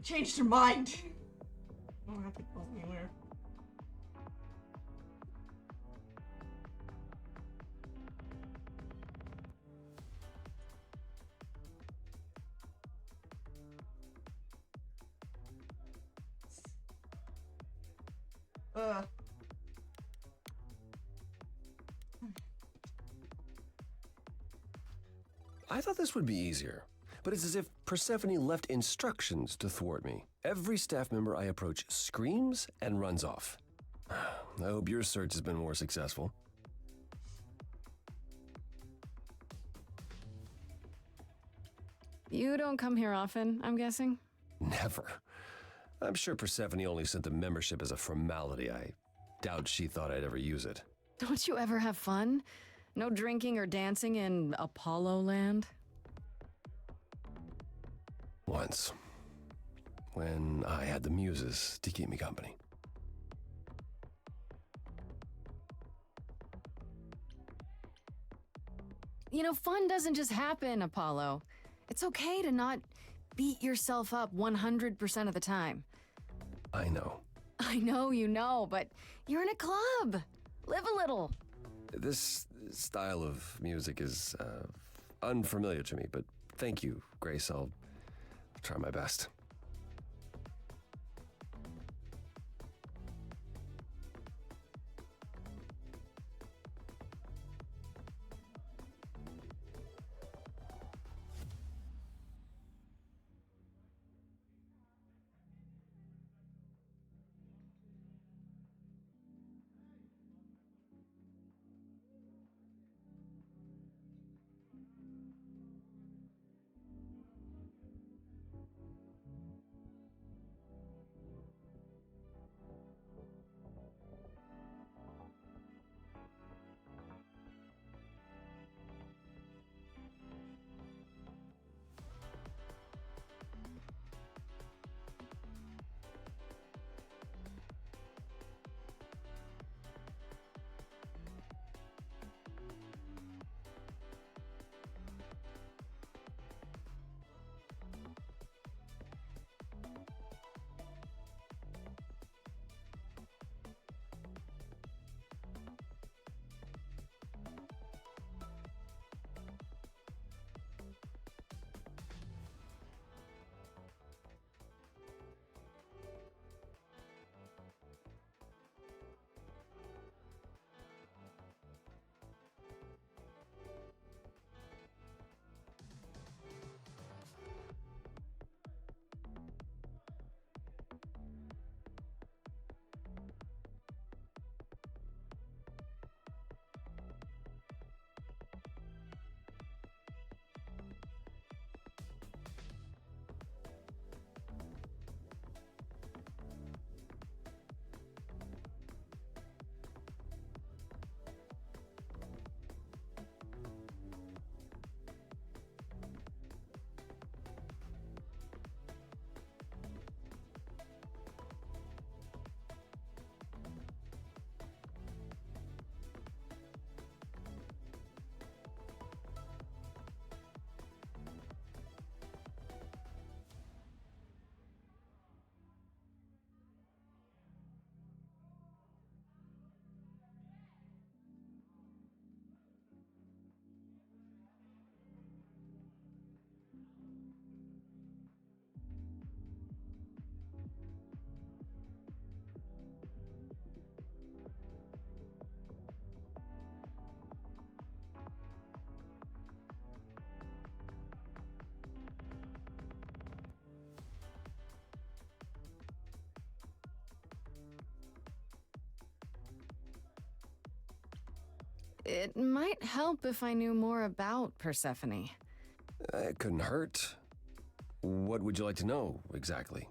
changed her mind. I don't have to go anywhere. I thought this would be easier, but it's as if Persephone left instructions to thwart me. Every staff member I approach screams and runs off. I hope your search has been more successful. You don't come here often, I'm guessing? Never. I'm sure Persephone only sent the membership as a formality. I doubt she thought I'd ever use it. Don't you ever have fun? No drinking or dancing in Apollo land? Once. When I had the muses to keep me company. You know, fun doesn't just happen, Apollo. It's okay to not beat yourself up 100% of the time. I know. I know you know, but you're in a club. Live a little. This style of music is unfamiliar to me, but thank you, Grace. I'll try my best. It might help if I knew more about Persephone. It couldn't hurt. What would you like to know, exactly?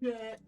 Shit.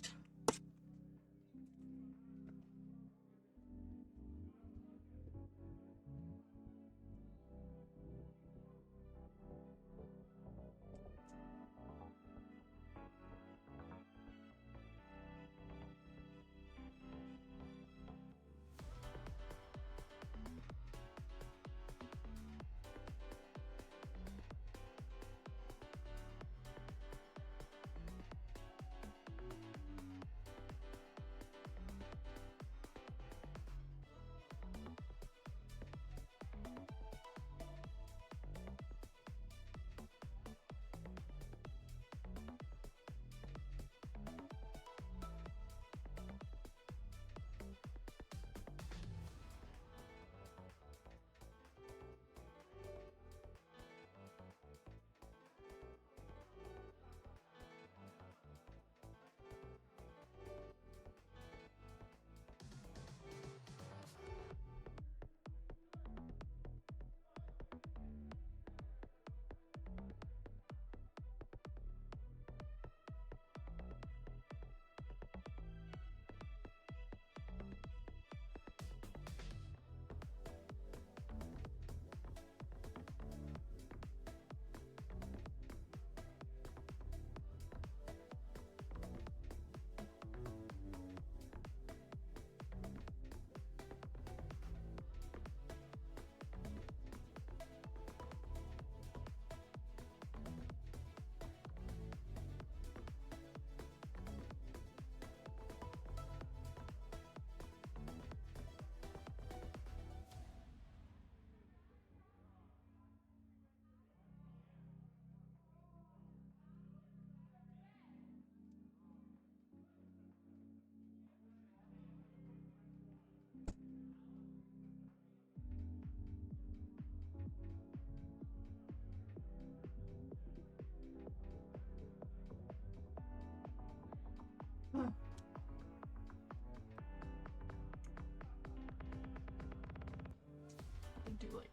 Do like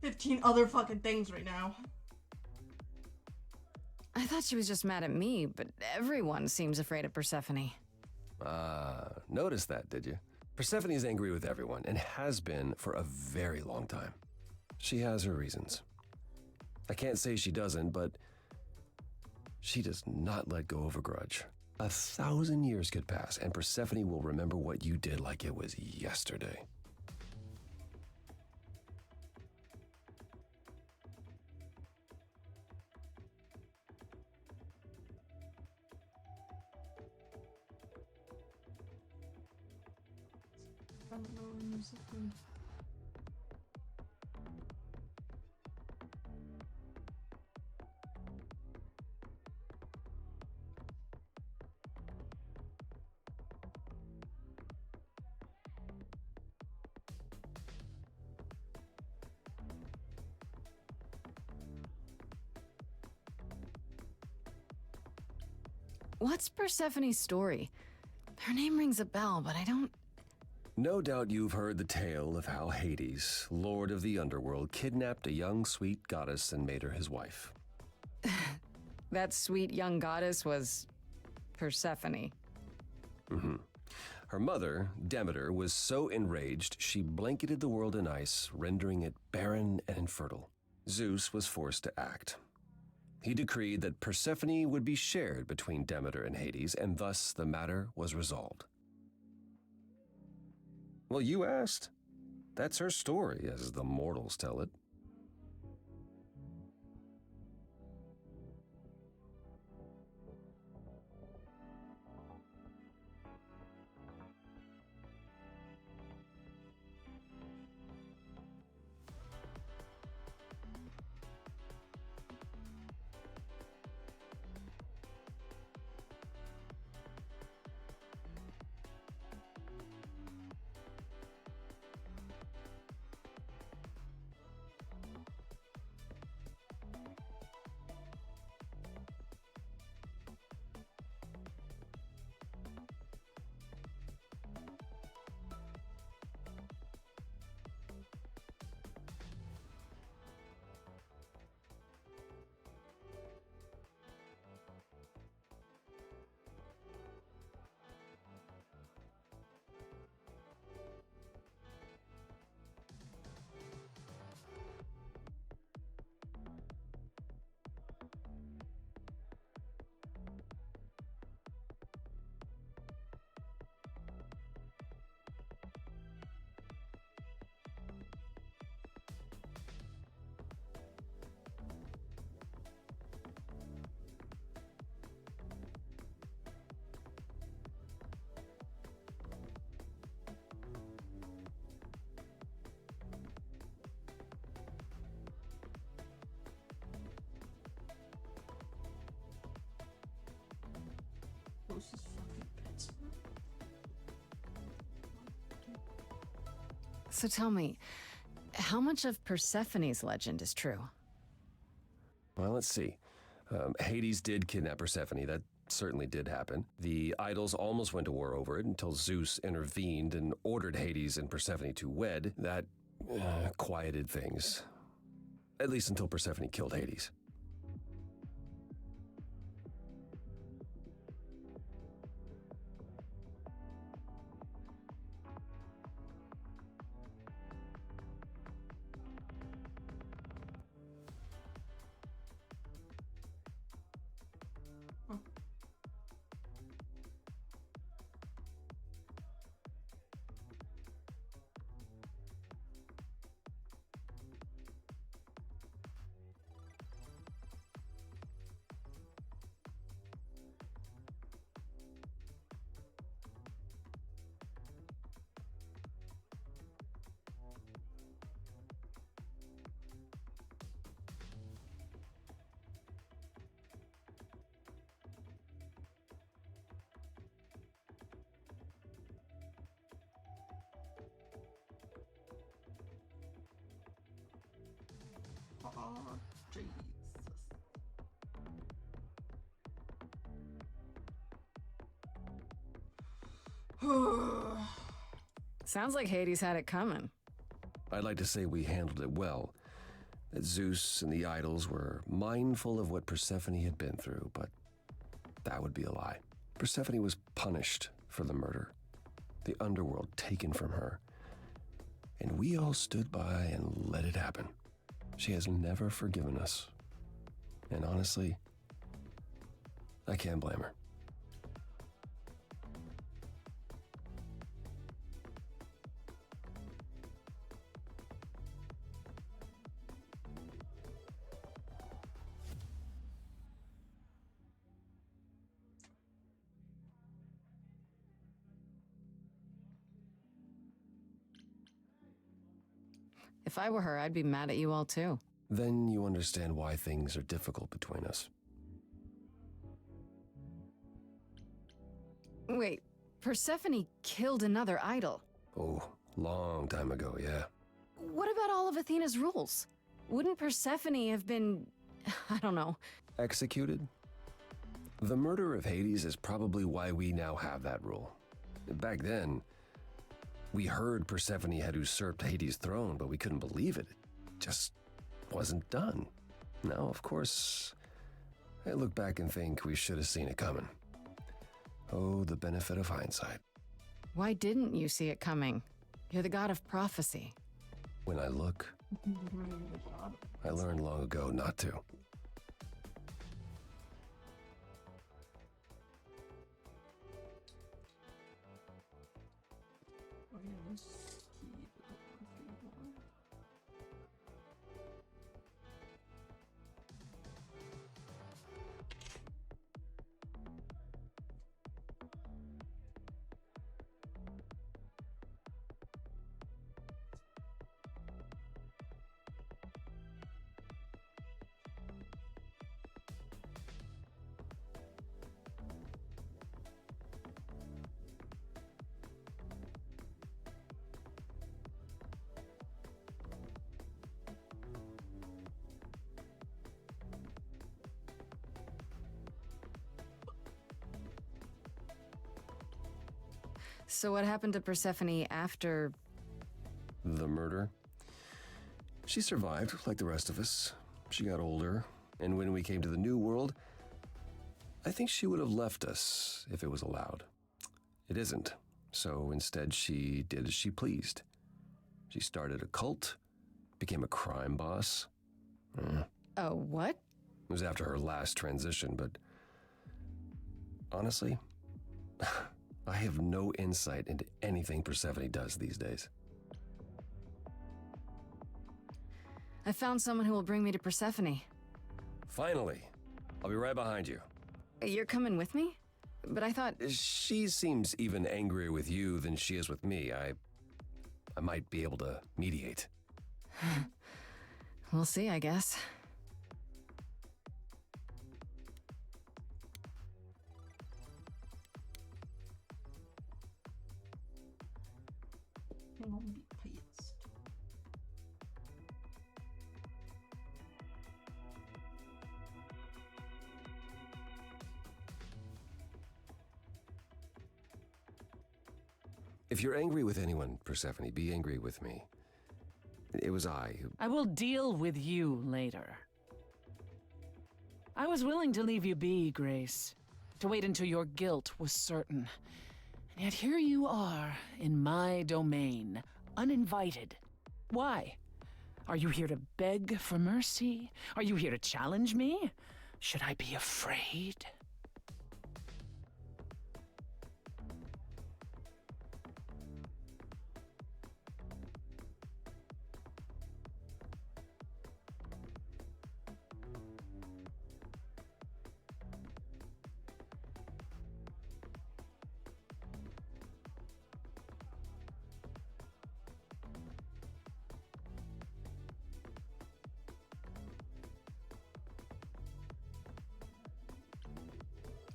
15 other fucking things right now. I thought she was just mad at me, but everyone seems afraid of Persephone. Noticed that, did you? Persephone's angry with everyone and has been for a very long time. She has her reasons. I can't say she doesn't, but she does not let go of a grudge. 1,000 years could pass, and Persephone will remember what you did like it was yesterday. What's Persephone's story? Her name rings a bell, but I don't... No doubt you've heard the tale of how Hades, lord of the underworld, kidnapped a young sweet goddess and made her his wife. That sweet young goddess was... Persephone. Her mother, Demeter, was so enraged she blanketed the world in ice, rendering it barren and infertile. Zeus was forced to act. He decreed that Persephone would be shared between Demeter and Hades, and thus the matter was resolved. Well, you asked. That's her story, as the mortals tell it. Zeus's fucking pets. So tell me, how much of Persephone's legend is true? Well, let's see. Hades did kidnap Persephone. That certainly did happen. The idols almost went to war over it until Zeus intervened and ordered Hades and Persephone to wed. That quieted things. At least until Persephone killed Hades. Oh, Jesus. Sounds like Hades had it coming. I'd like to say we handled it well. That Zeus and the idols were mindful of what Persephone had been through, but that would be a lie. Persephone was punished for the murder, the underworld taken from her, and we all stood by and let it happen. She has never forgiven us. And honestly, I can't blame her. If I were her, I'd be mad at you all too. Then you understand why things are difficult between us. Wait, Persephone killed another idol. Oh, long time ago, yeah. What about all of Athena's rules? Wouldn't Persephone have been, I don't know. Executed? The murder of Hades is probably why we now have that rule. Back then, we heard Persephone had usurped Hades' throne, but we couldn't believe it. It just wasn't done. Now, of course, I look back and think we should have seen it coming. Oh, the benefit of hindsight. Why didn't you see it coming? You're the god of prophecy. When I look, I learned long ago not to. So what happened to Persephone after... The murder? She survived, like the rest of us. She got older, and when we came to the New World, I think she would have left us if it was allowed. It isn't, so instead she did as she pleased. She started a cult, became a crime boss. Oh, what? It was after her last transition, but honestly, I have no insight into anything Persephone does these days. I found someone who will bring me to Persephone. Finally, I'll be right behind you. You're coming with me? But I thought... She seems even angrier with you than she is with me. I might be able to mediate. We'll see, I guess. Everything will be pissed. If you're angry with anyone, Persephone, be angry with me. It was I who... I will deal with you later. I was willing to leave you be, Grace. To wait until your guilt was certain. And yet here you are, in my domain, uninvited. Why? Are you here to beg for mercy? Are you here to challenge me? Should I be afraid?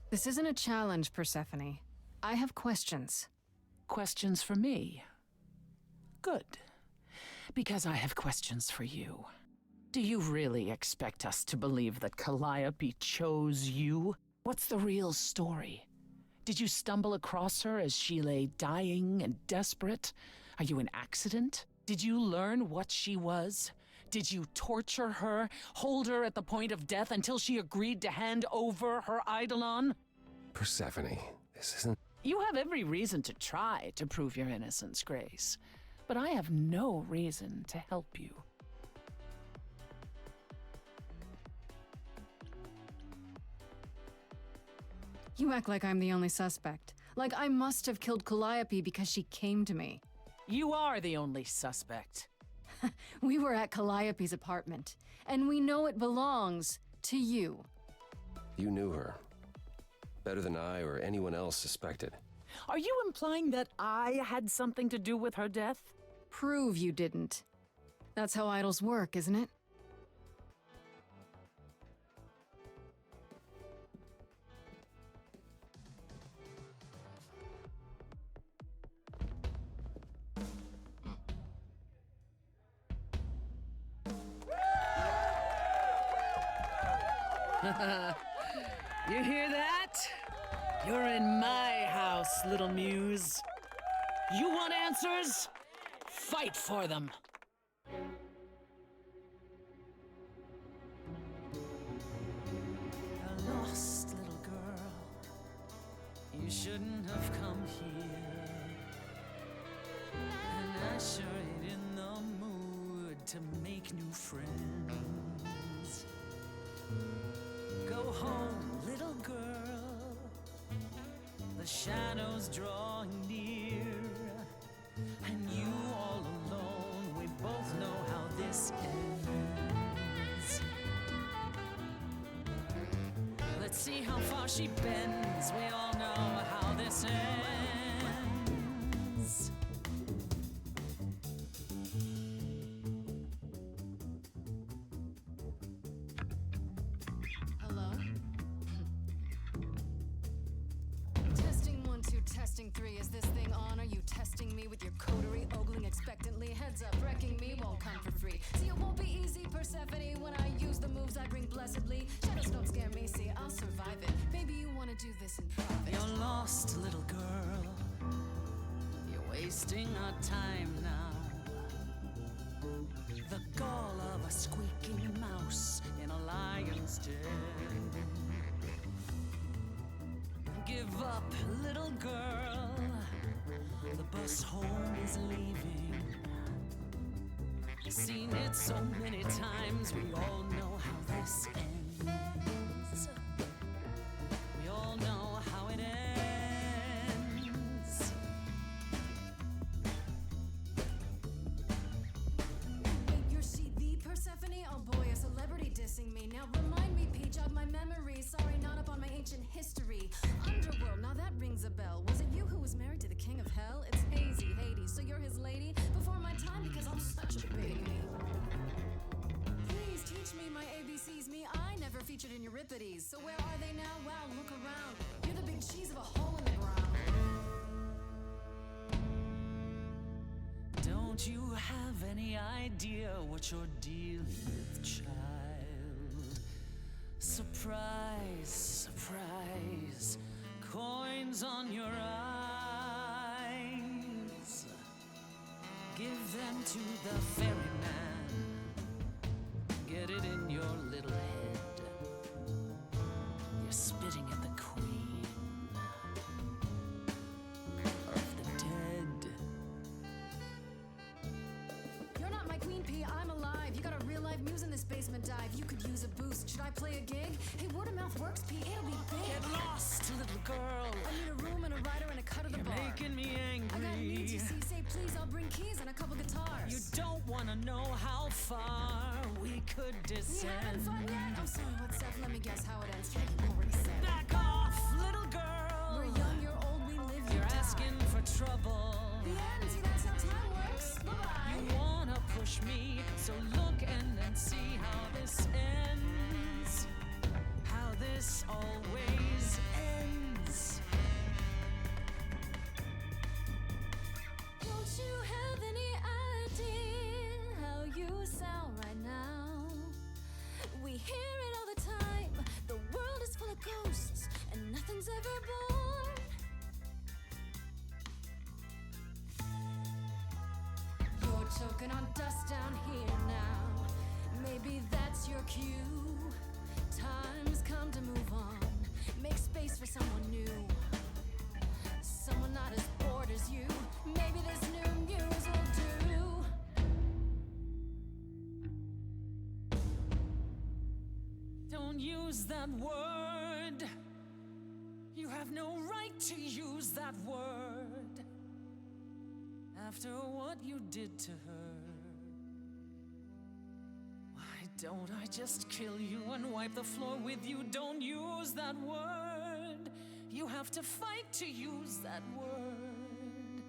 This isn't a challenge, Persephone. I have questions. Questions for me? Good. Because I have questions for you. Do you really expect us to believe that Calliope chose you? What's the real story? Did you stumble across her as she lay dying and desperate? Are you an accident? Did you learn what she was? Did you torture her, hold her at the point of death until she agreed to hand over her eidolon? Persephone, this isn't... You have every reason to try to prove your innocence, Grace. But I have no reason to help you. You act like I'm the only suspect. Like I must have killed Calliope because she came to me. You are the only suspect. We were at Calliope's apartment, and we know it belongs to you. You knew her. Better than I or anyone else suspected. Are you implying that I had something to do with her death? Prove you didn't. That's how idols work, isn't it? You hear that? You're in my house, little muse. You want answers? Fight for them. A lost little girl. You shouldn't have come here. And I sure ain't in the mood to make new friends. Go home, little girl. The shadows drawing near, and you all alone. We both know how this ends. Let's see how far she bends. We all know how this ends. Hello? Testing 1, 2, testing 3. Is this thing on? Are you testing me with your coterie, ogling expectantly? Heads up, wrecking me won't come for free. See, it won't be easy, Persephone. When I use the moves I bring blessedly, shadows don't scare me. See, I'll survive it. Maybe you want to do this in private. You're lost, little girl. You're wasting our time now. The gall of a squeaking mouse in a lion's den. Give up, little girl. The bus home is leaving. Seen it so many times, we all know how this ends. We all know how it ends. Wait, you're she the Persephone? Oh boy, a celebrity dissing me. Now remind me, P, jog my memory. Sorry, not up on my ancient history. Underworld, now that rings a bell. Was it you who was married to the king of hell? It's hazy, Hades, so you're his lady? Before my time, because I'm such a baby. Please teach me my ABCs, me. I never featured in Euripides. So where are they now? Wow, look around. You're the big cheese of a hole in the ground. Don't you have any idea what you're dealing with, child? Surprise, surprise, coins on your eyes. Give them to the ferryman. Get it in your little head. You're spitting at the queen of the dead. You're not my queen pea, I'm alive. You got a real life muse in this basement dive. You could use a boost. Should I play a gig? Hey, word of mouth works, Pete. It'll be big. Get lost, little girl. I need a room and a rider and a cut of the You're bar. making me angry. I got needs, you see. Say please, I'll bring keys and a couple guitars. You don't want to know how far we could We descend. having fun yet? I'm sorry, what's up? Let me guess how it ends. Like you already said. Back off, little girl. We're young, you're old, we live, you You're die. asking for trouble. The end, see, that's how time works. Bye-bye. You wanna push me, so look and then see how this ends. How this always ends. Don't you have any idea how you sound right now? We hear it all the time. The world is full of ghosts and nothing's ever born. You're choking on dust down here now. Maybe that's your cue. Time's come to move on. Make space for someone new. Someone not as bored as you. Maybe this new muse will do. Don't use that word. You have no right to use that word. After what you did to her. Why don't I just kill you and wipe the floor with you? Don't use that word. You have to fight to use that word.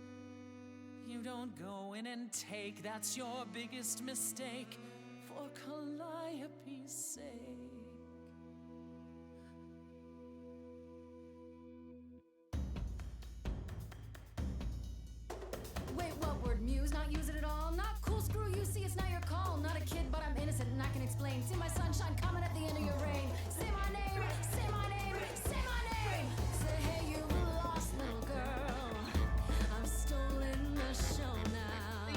You don't go in and take, that's your biggest mistake. For Calliope's sake. Wait, what word? Muse? Not use it at all? Not cool, screw you, see, it's not your call. Not a kid, but I'm innocent and I can explain. See my sunshine coming at the end of your rain. Say my name, say my name, say my name. Say, hey, you lost little girl. I'm stolen the show now.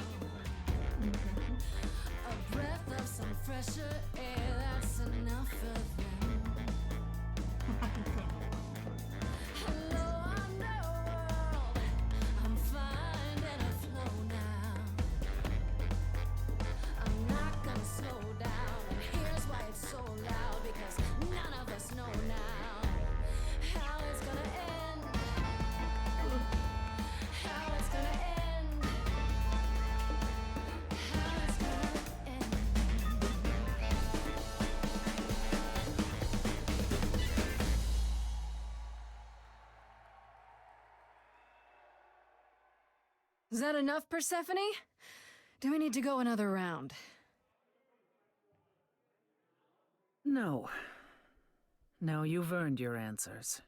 A breath of some fresher air, that's enough for them. Hello, I'm no world. I'm finding a flow now. I'm not gonna slow down, and here's why it's so loud. Because none of us know now how it's gonna end. How it's gonna end. How it's gonna end. Is that enough, Persephone? Do we need to go another round? No. No, you've earned your answers.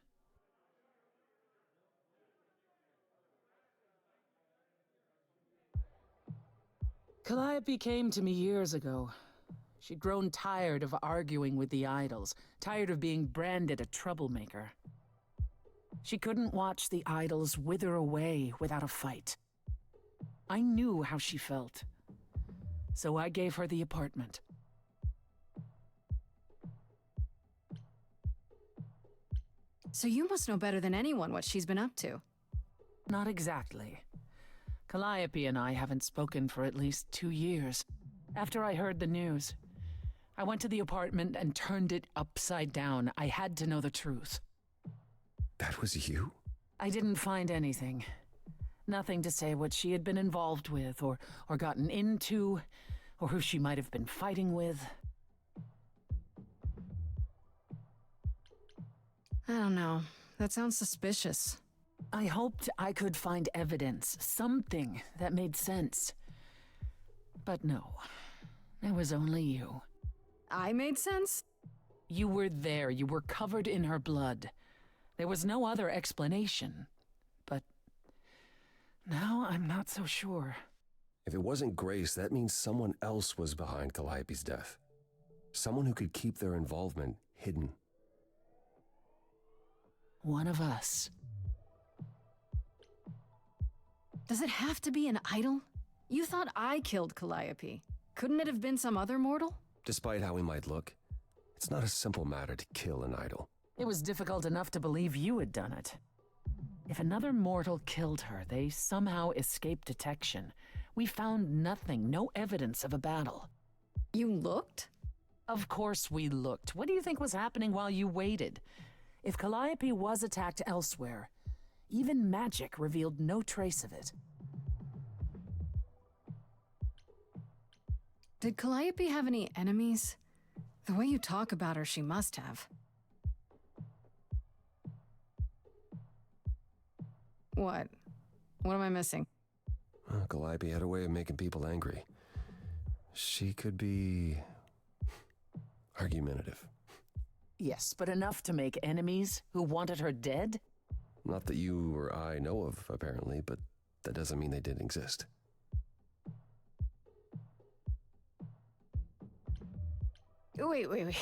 Calliope came to me years ago. She'd grown tired of arguing with the idols, tired of being branded a troublemaker. She couldn't watch the idols wither away without a fight. I knew how she felt. So I gave her the apartment. So you must know better than anyone what she's been up to. Not exactly. Calliope and I haven't spoken for at least 2 years. After I heard the news, I went to the apartment and turned it upside down. I had to know the truth. That was you? I didn't find anything. Nothing to say what she had been involved with, or gotten into, or who she might have been fighting with. I don't know. That sounds suspicious. I hoped I could find evidence, something that made sense. But no, it was only you. I made sense? You were there, you were covered in her blood. There was no other explanation. But now I'm not so sure. If it wasn't Grace, that means someone else was behind Calliope's death. Someone who could keep their involvement hidden. One of us. Does it have to be an idol? You thought I killed Calliope. Couldn't it have been some other mortal? Despite how he might look, it's not a simple matter to kill an idol. It was difficult enough to believe you had done it. If another mortal killed her, they somehow escaped detection. We found nothing, no evidence of a battle. You looked? Of course we looked. What do you think was happening while you waited? If Calliope was attacked elsewhere, even magic revealed no trace of it. Did Calliope have any enemies? The way you talk about her, she must have. What? What am I missing? Calliope had a way of making people angry. She could be argumentative. Yes, but enough to make enemies who wanted her dead? Not that you or I know of, apparently, but that doesn't mean they didn't exist. Wait.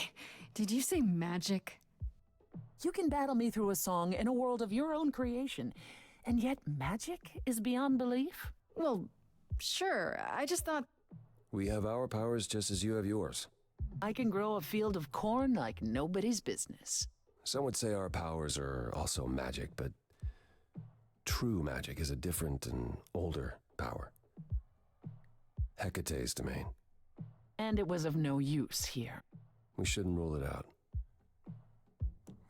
Did you say magic? You can battle me through a song in a world of your own creation, and yet magic is beyond belief? Well, sure. I just thought... We have our powers just as you have yours. I can grow a field of corn like nobody's business. Some would say our powers are also magic, but true magic is a different and older power. Hecate's domain. And it was of no use here. We shouldn't rule it out.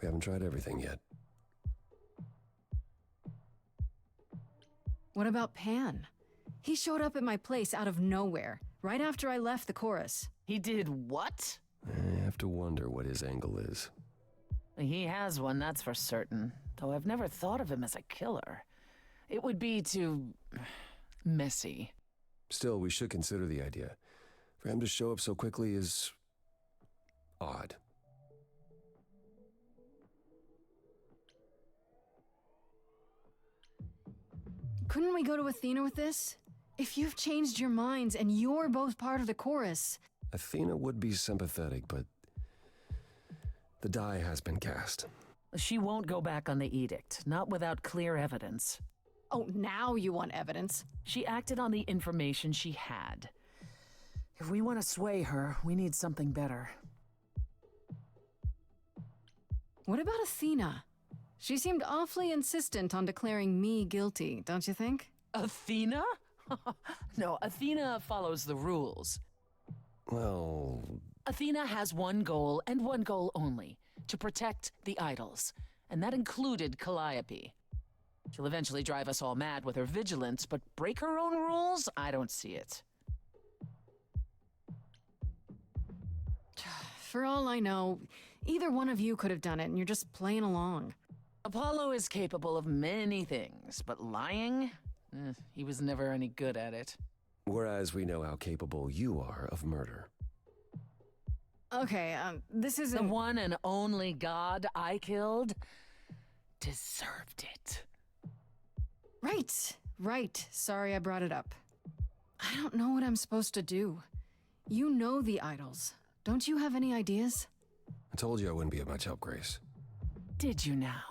We haven't tried everything yet. What about Pan? He showed up at my place out of nowhere, right after I left the chorus. He did what? I have to wonder what his angle is. He has one, that's for certain. Though I've never thought of him as a killer. It would be too... messy. Still, we should consider the idea. For him to show up so quickly is... odd. Couldn't we go to Athena with this? If you've changed your minds and you're both part of the chorus... Athena would be sympathetic, but... the die has been cast. She won't go back on the edict, not without clear evidence. Oh, now you want evidence? She acted on the information she had. If we want to sway her, we need something better. What about Athena? She seemed awfully insistent on declaring me guilty, don't you think? Athena? No, Athena follows the rules. Well... Athena has one goal, and one goal only. To protect the idols. And that included Calliope. She'll eventually drive us all mad with her vigilance, but break her own rules? I don't see it. For all I know, either one of you could have done it, and you're just playing along. Apollo is capable of many things, but lying? He was never any good at it. Whereas we know how capable you are of murder. Okay, this isn't... The one and only god I killed deserved it. Right. Sorry I brought it up. I don't know what I'm supposed to do. You know the idols. Don't you have any ideas? I told you I wouldn't be of much help, Grace. Did you now?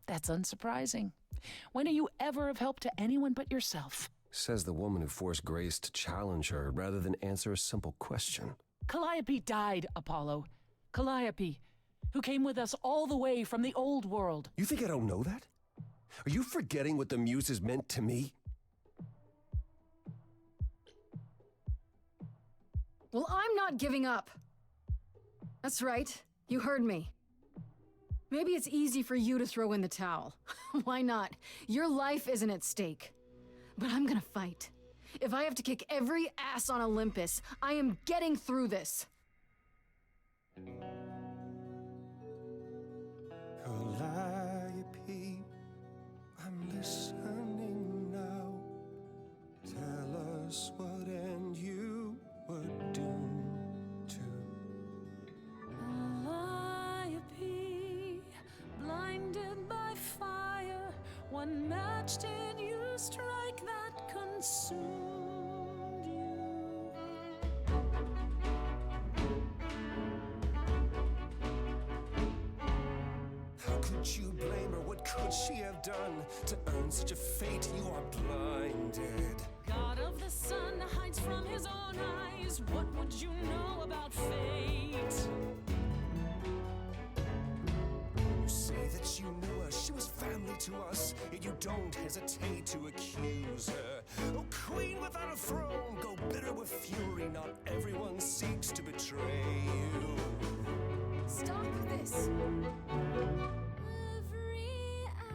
That's unsurprising. When are you ever of help to anyone but yourself? Says the woman who forced Grace to challenge her rather than answer a simple question. Calliope died, Apollo. Calliope, who came with us all the way from the old world. You think I don't know that? Are you forgetting what the Muses meant to me? Well, I'm not giving up. That's right. You heard me. Maybe it's easy for you to throw in the towel. Why not? Your life isn't at stake. But I'm gonna fight. If I have to kick every ass on Olympus, I am getting through this. Calliope, I'm listening now. Tell us what end you were doomed to. Calliope, blinded by fire, one match did you strike that consumed could she have done to earn such a fate? You are blinded. God of the sun hides from his own eyes. What would you know about fate? You say that you knew her, she was family to us, yet you don't hesitate to accuse her. Oh, queen without a throne, go bitter with fury. Not everyone seeks to betray you. Stop this. Every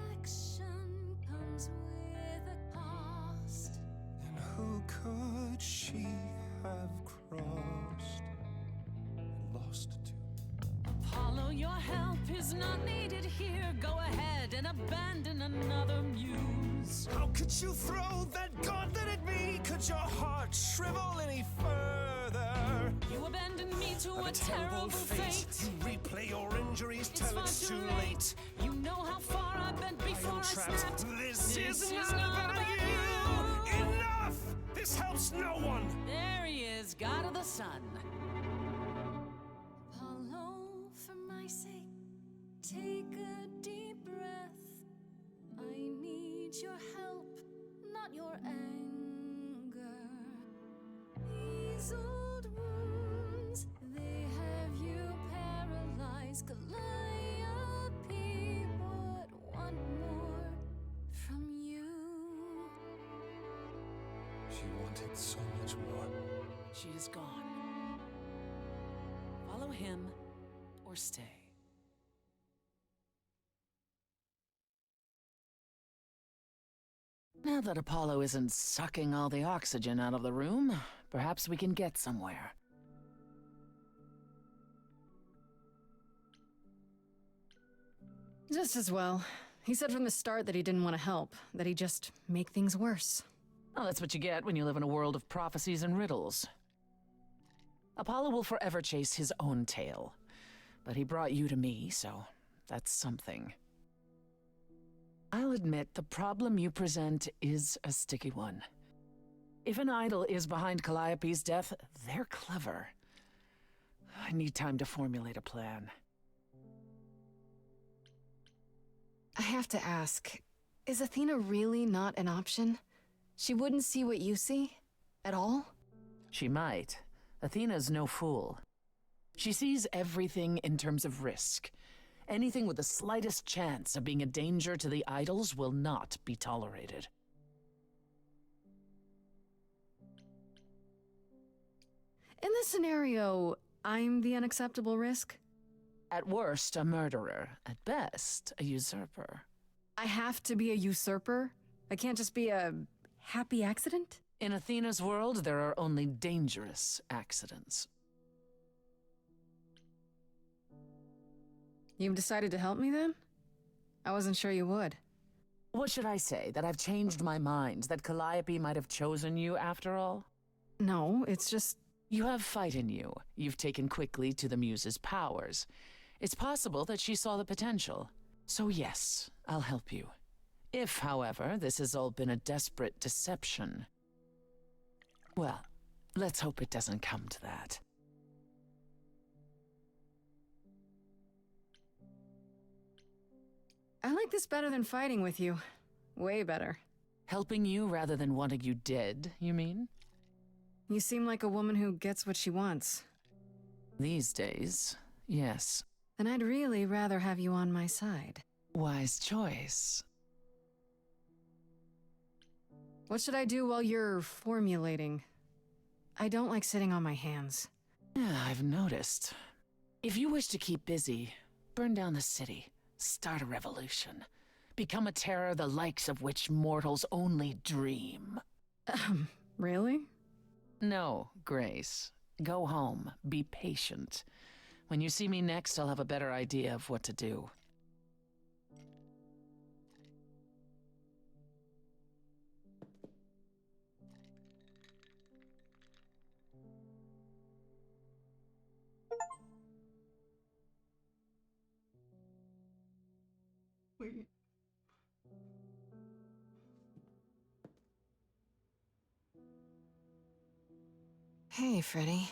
action comes with a cost. And who could she have crossed and lost to? Apollo, your help is not needed here. Go ahead and abandon another muse. How could you throw that gauntlet at me? Could your heart shrivel any further? You abandoned me to Of a terrible fate. You replay your injuries It's till far it's too too late. You know how far I've been before I Trapped. snapped. This is not about you. Enough! This helps no one. There he is, God of the sun. Apollo, for my sake, take a deep breath. I need your help, not your anger. These old wounds, they have you paralyzed. Calliope would want more from you. She wanted so much more. She is gone. Follow him or stay. Now that Apollo isn't sucking all the oxygen out of the room, perhaps we can get somewhere. Just as well. He said from the start that he didn't want to help, that he'd just make things worse. Well, that's what you get when you live in a world of prophecies and riddles. Apollo will forever chase his own tail. But he brought you to me, so that's something. I'll admit the problem you present is a sticky one. If an idol is behind Calliope's death, they're clever. I need time to formulate a plan. I have to ask, is Athena really not an option? She wouldn't see what you see? At all? She might. Athena's no fool. She sees everything in terms of risk. Anything with the slightest chance of being a danger to the idols will not be tolerated. In this scenario, I'm the unacceptable risk? At worst, a murderer. At best, a usurper. I have to be a usurper? I can't just be a happy accident? In Athena's world, there are only dangerous accidents. You've decided to help me then? I wasn't sure you would. What should I say? That I've changed my mind? That Calliope might have chosen you after all? No, it's just... You have fight in you. You've taken quickly to the Muse's powers. It's possible that she saw the potential. So yes, I'll help you. If, however, this has all been a desperate deception... Well, let's hope it doesn't come to that. I like this better than fighting with you. Way better. Helping you rather than wanting you dead, you mean? You seem like a woman who gets what she wants. These days, yes. Then I'd really rather have you on my side. Wise choice. What should I do while you're formulating? I don't like sitting on my hands. Yeah, I've noticed. If you wish to keep busy, burn down the city, start a revolution, become a terror the likes of which mortals only dream. Really? No, Grace. Go home. Be patient. When you see me next, I'll have a better idea of what to do. Wait. Hey, Freddy.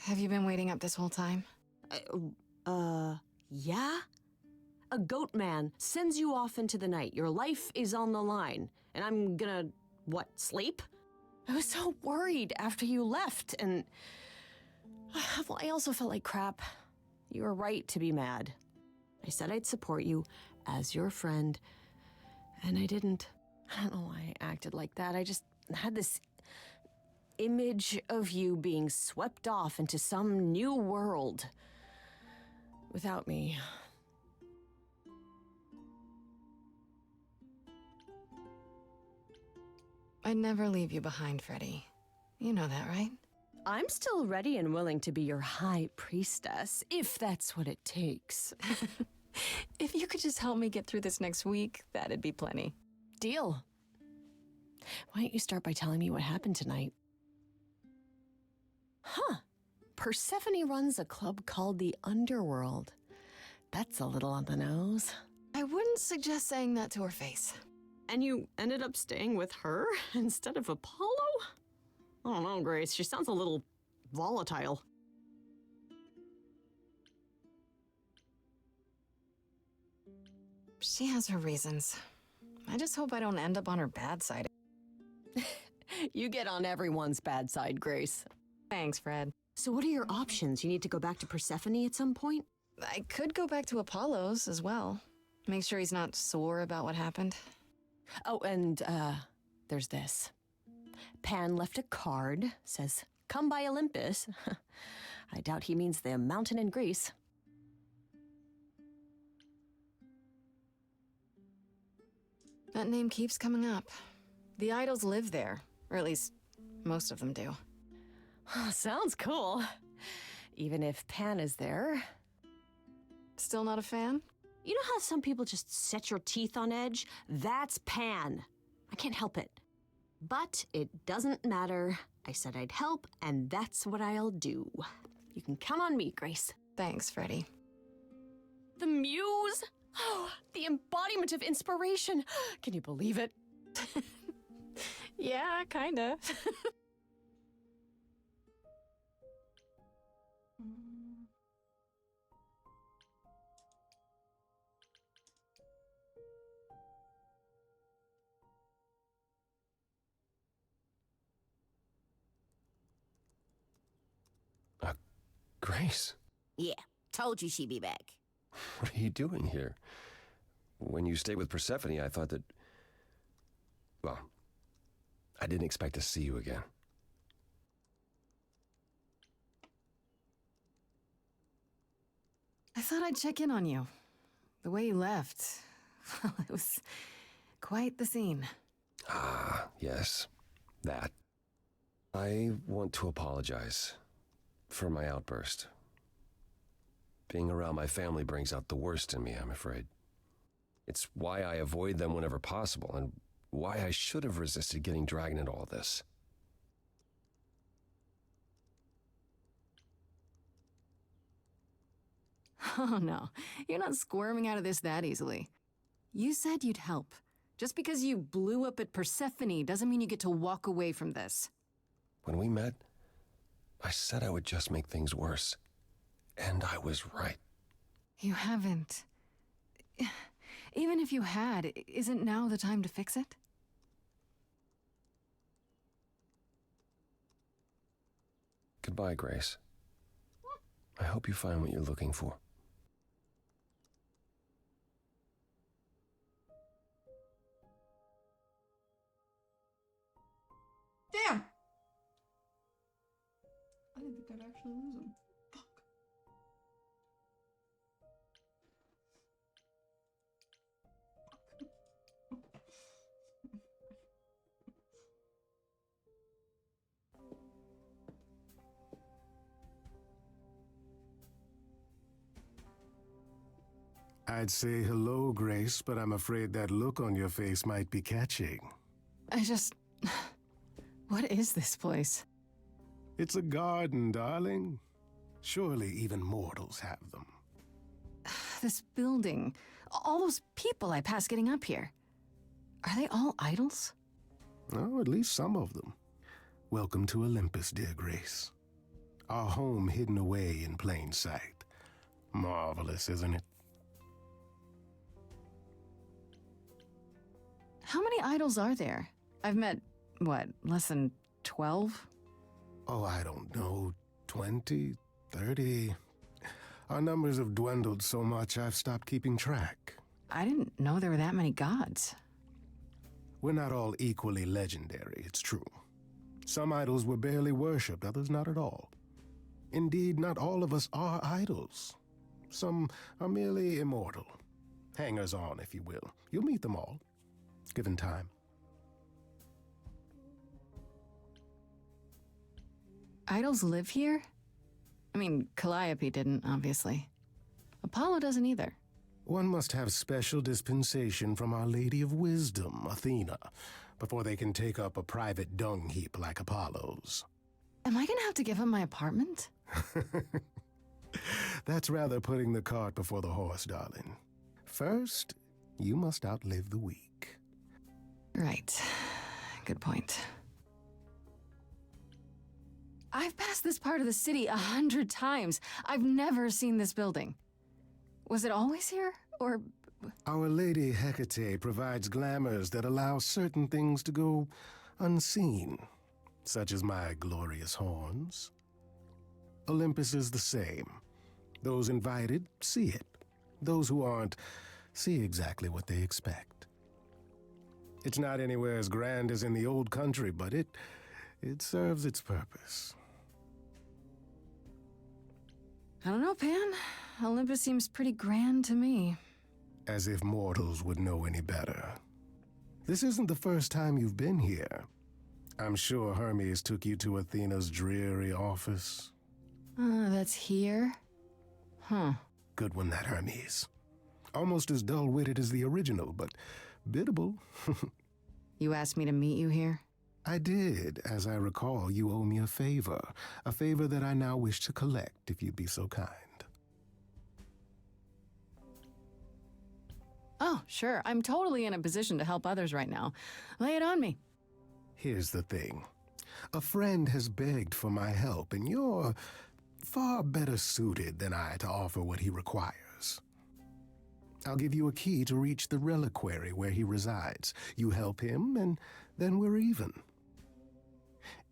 Have you been waiting up this whole time? Yeah? A goat man sends you off into the night. Your life is on the line. And I'm gonna, what, sleep? I was so worried after you left, and... well, I also felt like crap. You were right to be mad. I said I'd support you as your friend, and I didn't. I don't know why I acted like that. I just had this image of you being swept off into some new world without me. I'd never leave you behind, Freddy. You know that, right? I'm still ready and willing to be your high priestess, if that's what it takes. If you could just help me get through this next week, that'd be plenty. Deal. Why don't you start by telling me what happened tonight? Huh. Persephone runs a club called the Underworld. That's a little on the nose. I wouldn't suggest saying that to her face. And you ended up staying with her instead of Apollo? I don't know, Grace. She sounds a little volatile. She has her reasons. I just hope I don't end up on her bad side. You get on everyone's bad side, Grace. Thanks, Fred. So what are your options? You need to go back to Persephone at some point? I could go back to Apollo's as well. Make sure he's not sore about what happened. Oh, and, there's this. Pan left a card, says, "Come by Olympus." I doubt he means the mountain in Greece. That name keeps coming up. The idols live there, or at least most of them do. Sounds cool. Even if Pan is there. Still not a fan? You know how some people just set your teeth on edge? That's Pan. I can't help it. But it doesn't matter. I said I'd help, and that's what I'll do. You can count on me, Grace. Thanks, Freddy. The muse? Oh, the embodiment of inspiration. Can you believe it? Yeah, kinda. Grace, Yeah, told you she'd be back. what are you doing here? When you stayed with Persephone, I thought that... Well, I didn't expect to see you again. I thought I'd check in on you. The way you left, well, it was quite the scene. Ah, yes, that. I want to apologize for my outburst. Being around my family brings out the worst in me, I'm afraid. It's why I avoid them whenever possible, and why I should have resisted getting dragged into all this. Oh no, you're not squirming out of this that easily. You said you'd help. Just because you blew up at Persephone doesn't mean you get to walk away from this. When we met, I said I would just make things worse. And I was right. You haven't. Even if you had, isn't now the time to fix it? Goodbye, Grace. I hope you find what you're looking for. Damn! I didn't think I'd actually lose him. Fuck. I'd say hello, Grace, but I'm afraid that look on your face might be catching. What is this place? It's a garden, darling. Surely even mortals have them. This building, all those people I pass getting up here. Are they all idols? Oh, at least some of them. Welcome to Olympus, dear Grace. Our home hidden away in plain sight. Marvelous, isn't it? How many idols are there? I've met, what, less than 12? Oh, I don't know, 20, 30. Our numbers have dwindled so much I've stopped keeping track. I didn't know there were that many gods. We're not all equally legendary, it's true. Some idols were barely worshipped, others not at all. Indeed, not all of us are idols. Some are merely immortal. Hangers-on, if you will. You'll meet them all, given time. Idols live here? I mean, Calliope didn't, obviously. Apollo doesn't either. One must have special dispensation from Our Lady of Wisdom, Athena, before they can take up a private dung heap like Apollo's. Am I gonna have to give him my apartment? That's rather putting the cart before the horse, darling. First, you must outlive the week. Right. Good point. I've passed this part of the city 100 times. I've never seen this building. Was it always here, or...? Our Lady Hecate provides glamours that allow certain things to go unseen, such as my glorious horns. Olympus is the same. Those invited see it. Those who aren't see exactly what they expect. It's not anywhere as grand as in the old country, but it serves its purpose. I don't know, Pan. Olympus seems pretty grand to me. As if mortals would know any better. This isn't the first time you've been here. I'm sure Hermes took you to Athena's dreary office. That's here? Huh. Good one, that Hermes. Almost as dull-witted as the original, but biddable. You asked me to meet you here? I did. As I recall, you owe me a favor that I now wish to collect, if you'd be so kind. Oh, sure. I'm totally in a position to help others right now. Lay it on me. Here's the thing. A friend has begged for my help, and you're far better suited than I to offer what he requires. I'll give you a key to reach the reliquary where he resides. You help him, and then we're even.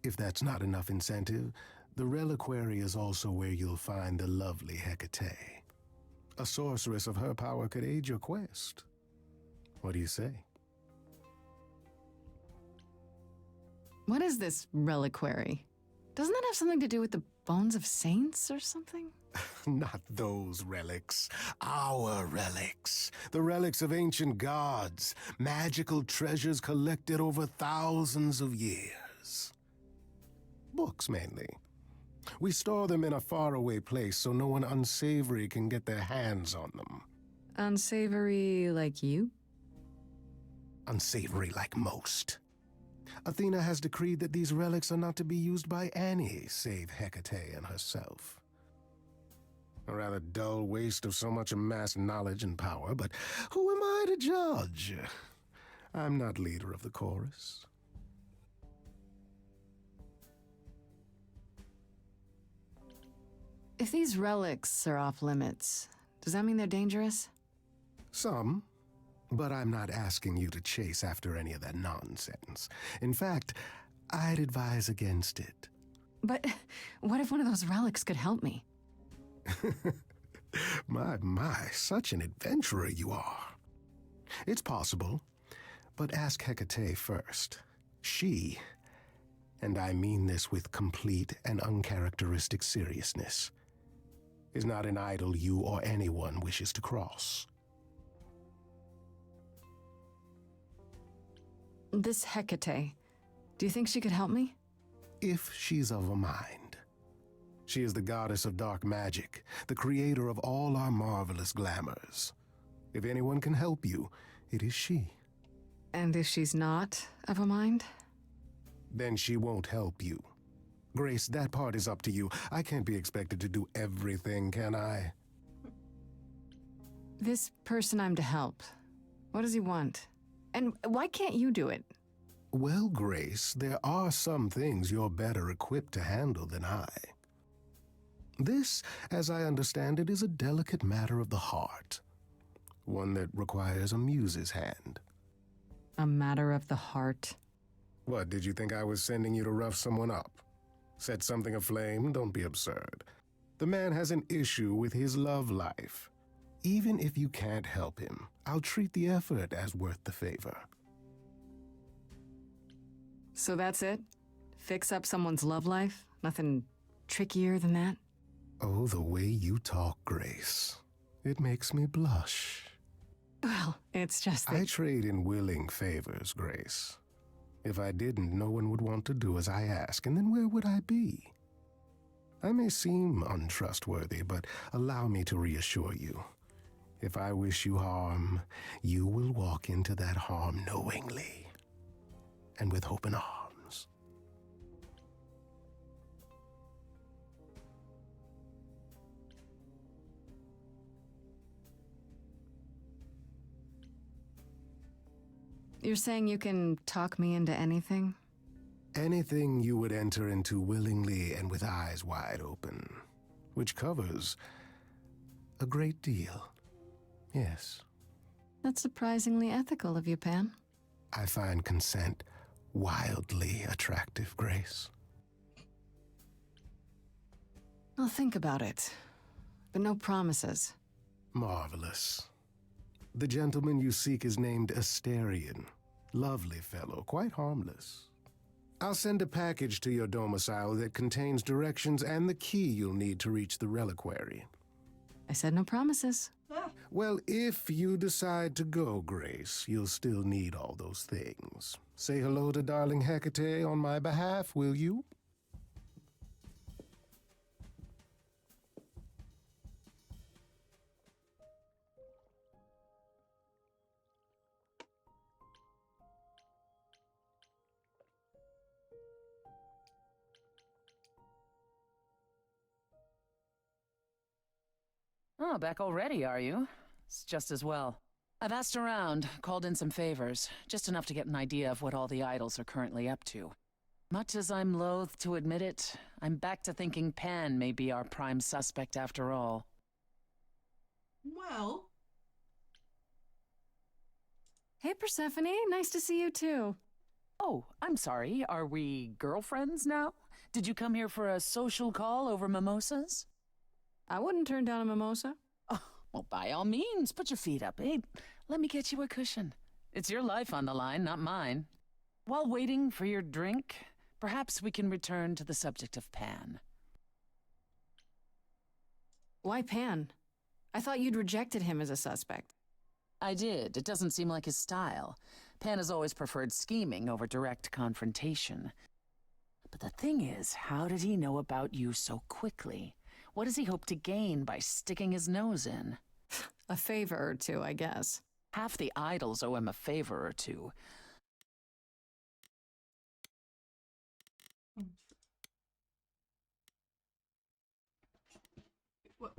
If that's not enough incentive, the reliquary is also where you'll find the lovely Hecate. A sorceress of her power could aid your quest. What do you say? What is this reliquary? Doesn't that have something to do with the bones of saints or something? Not those relics. Our relics. The relics of ancient gods. Magical treasures collected over thousands of years. Books, mainly. We store them in a faraway place so no one unsavory can get their hands on them. Unsavory like you? Unsavory like most. Athena has decreed that these relics are not to be used by any save Hecate and herself. A rather dull waste of so much amassed knowledge and power, but who am I to judge? I'm not leader of the chorus. If these relics are off limits, does that mean they're dangerous? Some, but I'm not asking you to chase after any of that nonsense. In fact, I'd advise against it. But what if one of those relics could help me? My, such an adventurer you are. It's possible, but ask Hecate first. She, and I mean this with complete and uncharacteristic seriousness, is not an idol you or anyone wishes to cross. This Hecate, do you think she could help me? If she's of a mind. She is the goddess of dark magic, the creator of all our marvelous glamours. If anyone can help you, it is she. And if she's not of a mind? Then she won't help you. Grace, that part is up to you. I can't be expected to do everything, can I? This person I'm to help, what does he want? And why can't you do it? Well, Grace, there are some things you're better equipped to handle than I. This, as I understand it, is a delicate matter of the heart. One that requires a muse's hand. a matter of the heart. What, did you think I was sending you to rough someone up? Set something aflame? Don't be absurd. The man has an issue with his love life. Even if you can't help him, I'll treat the effort as worth the favor. So that's it? Fix up someone's love life? Nothing trickier than that? Oh, the way you talk, Grace. It makes me blush. Well, it's just that... I trade in willing favors, Grace. If I didn't, no one would want to do as I ask, and then where would I be? I may seem untrustworthy, but allow me to reassure you. If I wish you harm, you will walk into that harm knowingly and with open arms. You're saying you can talk me into anything? Anything you would enter into willingly and with eyes wide open, which covers a great deal. Yes. That's surprisingly ethical of you, Pan. I find consent wildly attractive, Grace. I'll think about it, but no promises. Marvelous. The gentleman you seek is named Asterion. Lovely fellow, quite harmless. I'll send a package to your domicile that contains directions and the key you'll need to reach the reliquary. I said no promises. Well, if you decide to go, Grace, you'll still need all those things. Say hello to darling Hecate on my behalf, will you? Oh, back already, are you? It's just as well. I've asked around, called in some favors, just enough to get an idea of what all the idols are currently up to. Much as I'm loath to admit it, I'm back to thinking Pan may be our prime suspect after all. Well, Hey, Persephone, nice to see you too. Oh, I'm sorry, are we girlfriends now? Did you come here for a social call over mimosas? I wouldn't turn down a mimosa. Oh, well, by all means, put your feet up. Hey, let me get you a cushion. It's your life on the line, not mine. While waiting for your drink, perhaps we can return to the subject of Pan. Why Pan? I thought you'd rejected him as a suspect. I did. It doesn't seem like his style. Pan has always preferred scheming over direct confrontation. But the thing is, how did he know about you so quickly? What does he hope to gain by sticking his nose in? A favor or two, I guess. Half the idols owe him a favor or two. what?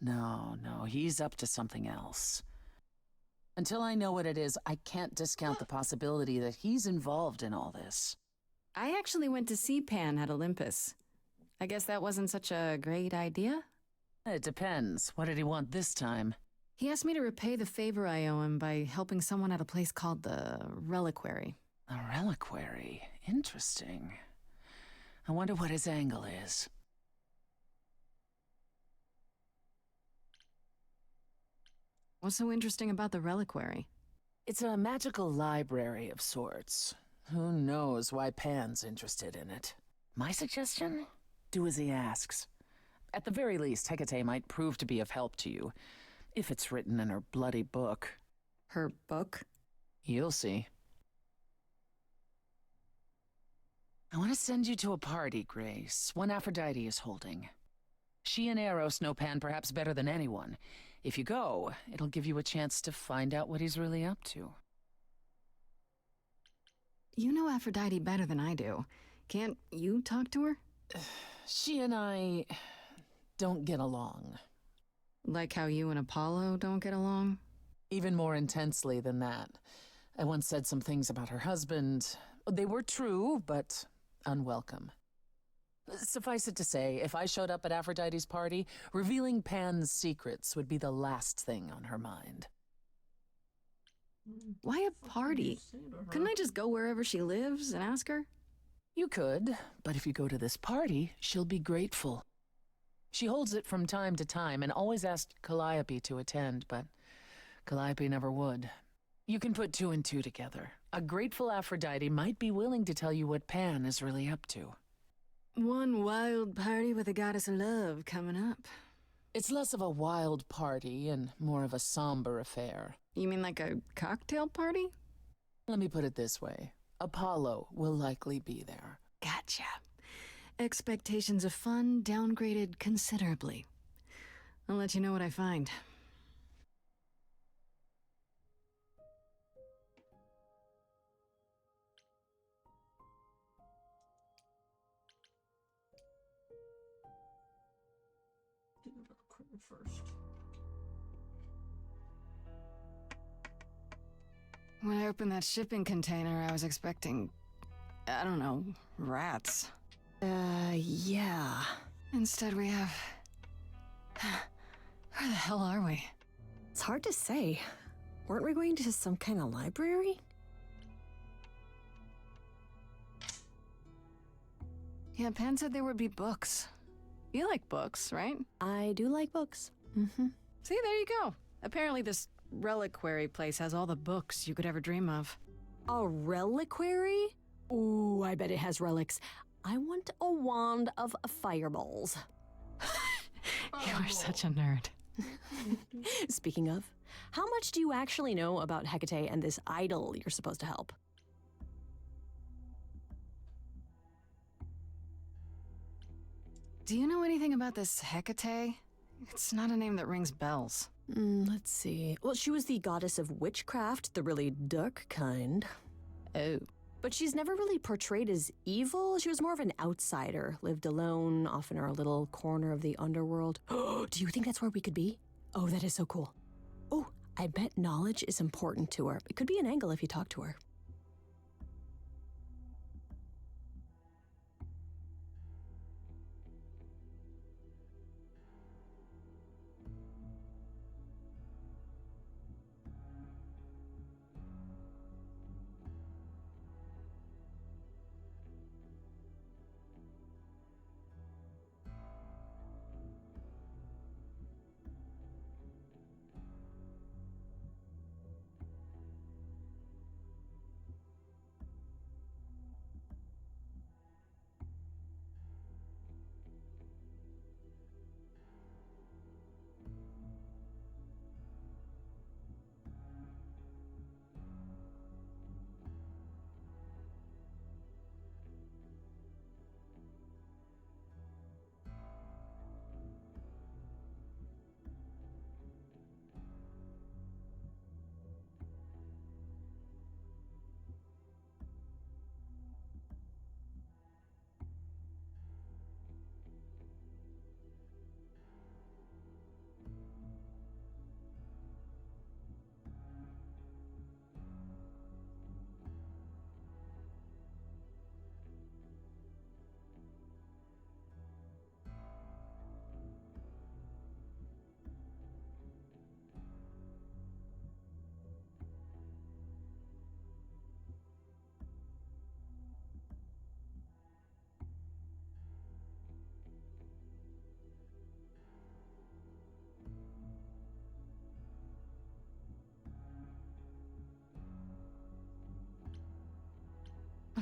No, he's up to something else. Until I know what it is, I can't discount the possibility that he's involved in all this. I actually went to see Pan at Olympus. I guess that wasn't such a great idea? It depends. What did he want this time? He asked me to repay the favor I owe him by helping someone at a place called the Reliquary. A reliquary. Interesting. I wonder what his angle is. What's so interesting about the Reliquary? It's a magical library of sorts. Who knows why Pan's interested in it? My suggestion? Do as he asks. At the very least, Hecate might prove to be of help to you, if it's written in her bloody book. Her book? You'll see. I want to send you to a party, Grace, one Aphrodite is holding. She and Eros know Pan perhaps better than anyone. If you go, it'll give you a chance to find out what he's really up to. You know Aphrodite better than I do. Can't you talk to her? She and I don't get along. Like how you and Apollo don't get along? Even more intensely than that. I once said some things about her husband. They were true, but unwelcome. Suffice it to say, if I showed up at Aphrodite's party, revealing Pan's secrets would be the last thing on her mind. Why a party? Couldn't I just go wherever she lives and ask her? You could, but if you go to this party, she'll be grateful. She holds it from time to time and always asked Calliope to attend, but Calliope never would. You can put two and two together. A grateful Aphrodite might be willing to tell you what Pan is really up to. One wild party with a goddess of love coming up. It's less of a wild party and more of a somber affair. You mean like a cocktail party? Let me put it this way. Apollo will likely be there. Gotcha. Expectations of fun downgraded considerably. I'll let you know what I find. First. When I opened that shipping container, I was expecting, I don't know, rats. Yeah. Instead we have... Where the hell are we? It's hard to say. Weren't we going to some kind of library? Yeah, Pan said there would be books. You like books, right? I do like books. Mm-hmm. See, there you go. Apparently this reliquary place has all the books you could ever dream of. A reliquary? Ooh, I bet it has relics. I want a wand of fireballs. You are such a nerd. Speaking of, how much do you actually know about Hecate and this idol you're supposed to help? Do you know anything about this Hecate? It's not a name that rings bells. Let's see. Well, she was the goddess of witchcraft, the really dark kind. Oh. But she's never really portrayed as evil. She was more of an outsider, lived alone, off in her little corner of the underworld. Do you think that's where we could be? Oh, that is so cool. Oh, I bet knowledge is important to her. It could be an angle if you talk to her.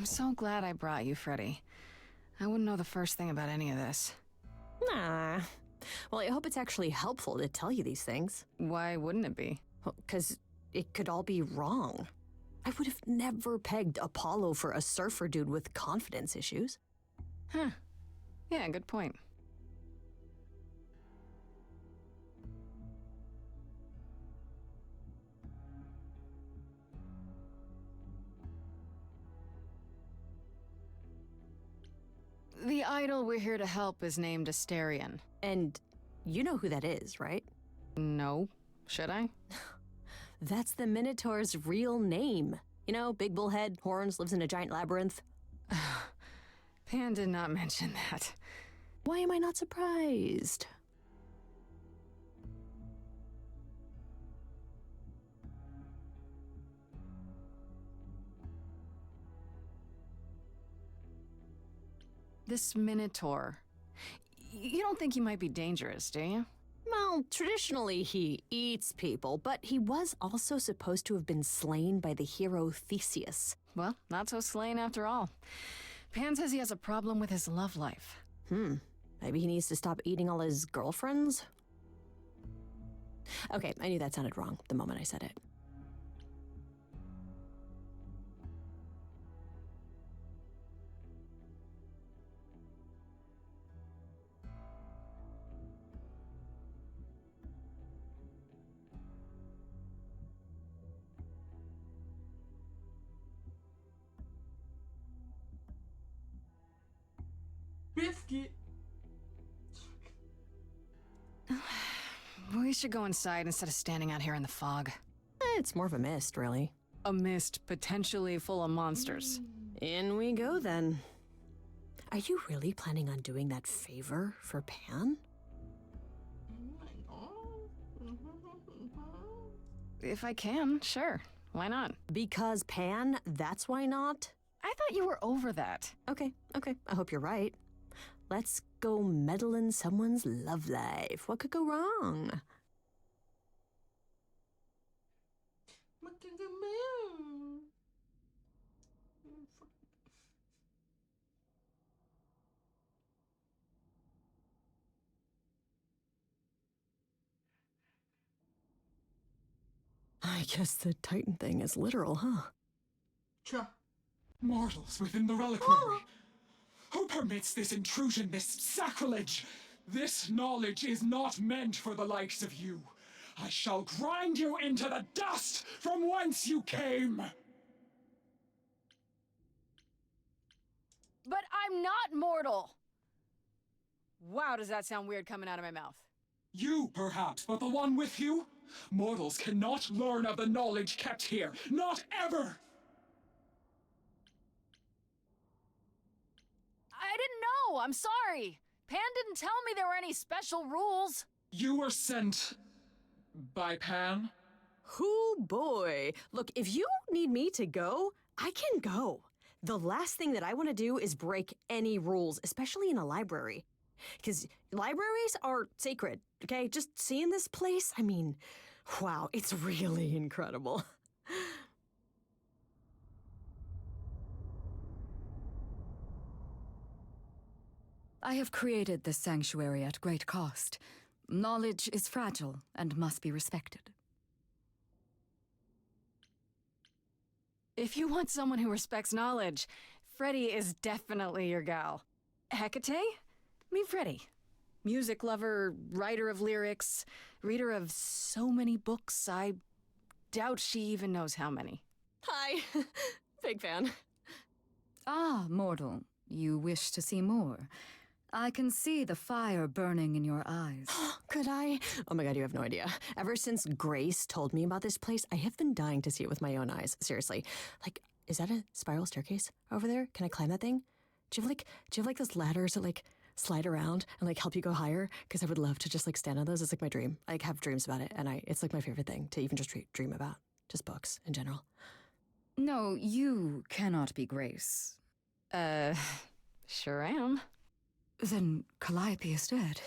I'm so glad I brought you, Freddy. I wouldn't know the first thing about any of this. Nah. Well, I hope it's actually helpful to tell you these things. Why wouldn't it be? Well, 'cause it could all be wrong. I would have never pegged Apollo for a surfer dude with confidence issues. Huh. Yeah, good point. The idol we're here to help is named Asterion. And you know who that is, right? No. Should I? That's the Minotaur's real name. You know, big bullhead, horns, lives in a giant labyrinth. Pan did not mention that. Why am I not surprised? This Minotaur. You don't think he might be dangerous, do you? Well, traditionally he eats people, but he was also supposed to have been slain by the hero Theseus. Well, not so slain after all. Pan says he has a problem with his love life. Maybe he needs to stop eating all his girlfriends? Okay, I knew that sounded wrong the moment I said it. Biscuit. We should go inside instead of standing out here in the fog. It's more of a mist, really. A mist potentially full of monsters. In we go, then. Are you really planning on doing that favor for Pan? If I can, sure. Why not? Because Pan, that's why not? I thought you were over that. Okay, I hope you're right. Let's go meddle in someone's love life. What could go wrong? I guess the Titan thing is literal, huh? Cha. Mortals within the reliquary. Who permits this intrusion, this sacrilege? This knowledge is not meant for the likes of you. I shall grind you into the dust from whence you came. But I'm not mortal! Wow, does that sound weird coming out of my mouth? You, perhaps, but the one with you? Mortals cannot learn of the knowledge kept here. Not ever! I didn't know! I'm sorry! Pan didn't tell me there were any special rules. You were sent by Pan? Hoo boy. Look, if you need me to go, I can go. The last thing that I want to do is break any rules, especially in a library. Because libraries are sacred, okay? Just seeing this place, I mean, wow, it's really incredible. I have created this sanctuary at great cost. Knowledge is fragile and must be respected. If you want someone who respects knowledge, Freddy is definitely your gal. Hecate? Meet Freddy. Music lover, writer of lyrics, reader of so many books, I doubt she even knows how many. Hi. Big fan. Ah, mortal, you wish to see more. I can see the fire burning in your eyes. Could I? Oh my god, you have no idea. Ever since Grace told me about this place, I have been dying to see it with my own eyes. Seriously. Like, is that a spiral staircase over there? Can I climb that thing? Do you have like those ladders that like slide around and like help you go higher? Because I would love to just like stand on those. It's like my dream. I have dreams about it, and it's like my favorite thing to even just dream about. Just books in general. No, you cannot be Grace. Sure am. Then Calliope is dead.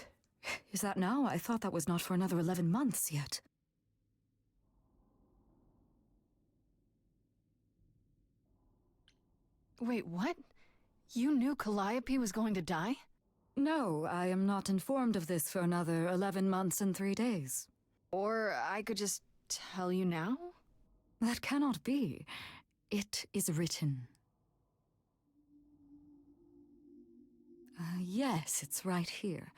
Is that now? I thought that was not for another 11 months yet. Wait, what? You knew Calliope was going to die? No, I am not informed of this for another 11 months and 3 days. Or I could just tell you now? That cannot be. It is written. Yes, it's right here.